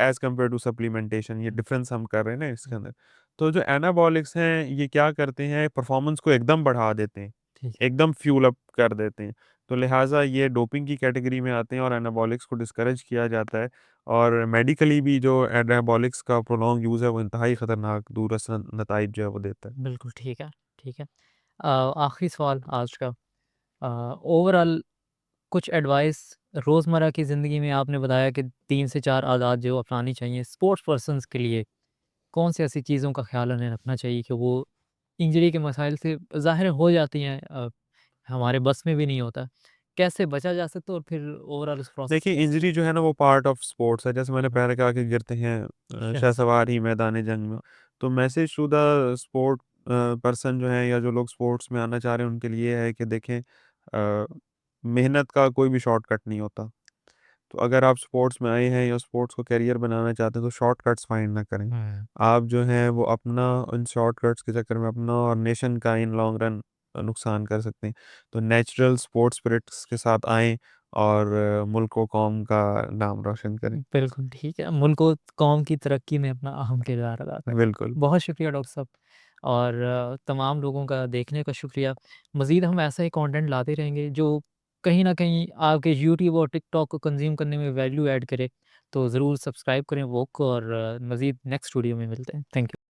S2: एज़ कम्पेयर टू सप्लीमेंटेशन। ये
S1: हुँ,
S2: डिफ़रेंस हम कर रहे हैं ना इसके
S1: हुँ,
S2: अंदर। तो जो एनाबॉलिक्स हैं ये क्या करते हैं, परफ़ॉर्मेंस को एकदम बढ़ा देते हैं,
S1: ठीक है,
S2: एकदम फ्यूल अप कर देते हैं। तो लिहाज़ा ये डोपिंग की कैटेगरी में आते हैं और एनाबॉलिक्स को डिस्करेज किया जाता है। और मेडिकली भी जो एनाबॉलिक्स का प्रोलॉन्ग यूज़ है वो इंतहाई ख़तरनाक दूरअसल नताइज जो है वो देता है।
S1: बिल्कुल ठीक है, ठीक है। आखिरी सवाल आज का ओवरऑल कुछ एडवाइस रोज़मर्रा की ज़िंदगी में आपने बताया कि 3 से 4 आदत जो अपनानी चाहिए स्पोर्ट्स पर्सन्स के लिए, कौन-सी ऐसी चीज़ों का ख़्याल उन्हें रखना चाहिए कि वो इंजरी के मसाइल से ज़ाहिर हो जाती हैं हमारे बस में भी नहीं होता। कैसे बचा जा सकता है और फिर ओवरऑल उस प्रोसेस
S2: देखिए,
S1: को कैसे
S2: इंजरी जो है ना वो पार्ट ऑफ स्पोर्ट्स है। जैसे मैंने
S1: हुँ,
S2: पहले कहा कि गिरते हैं
S1: यस,
S2: शहसवार ही मैदान जंग में। तो message to the sport person जो है या जो लोग स्पोर्ट्स में आना चाह रहे हैं उनके लिए है कि देखें, मेहनत का कोई भी शॉर्टकट नहीं होता। तो अगर आप स्पोर्ट्स में आए हैं या स्पोर्ट्स को करियर बनाना चाहते हैं तो शॉर्टकट्स फाइंड ना करें।
S1: हुँ,
S2: आप जो हैं वो अपना उन शॉर्टकट्स के चक्कर में अपना और नेशन का इन लॉन्ग रन नुकसान कर सकते हैं। तो नेचुरल स्पोर्ट्स स्पिरिट्स के साथ आएँ और मुल्क व कौम का नाम रोशन करें।
S1: बिल्कुल ठीक है। मुल्क और कौम की तरक्की में अपना अहम किरदार अदा करें।
S2: बिल्कुल।
S1: बहुत शुक्रिया डॉक्टर साहब। और तमाम लोगों का देखने का शुक्रिया। मज़ीद हम ऐसा ही कंटेंट लाते रहेंगे जो कहीं न कहीं आपके यूट्यूब और टिकटॉक को कंज़्यूम करने में वैल्यू ऐड करे। तो ज़रूर सब्सक्राइब करें वोक को और मज़ीद नेक्स्ट वीडियो में मिलते हैं। Thank you.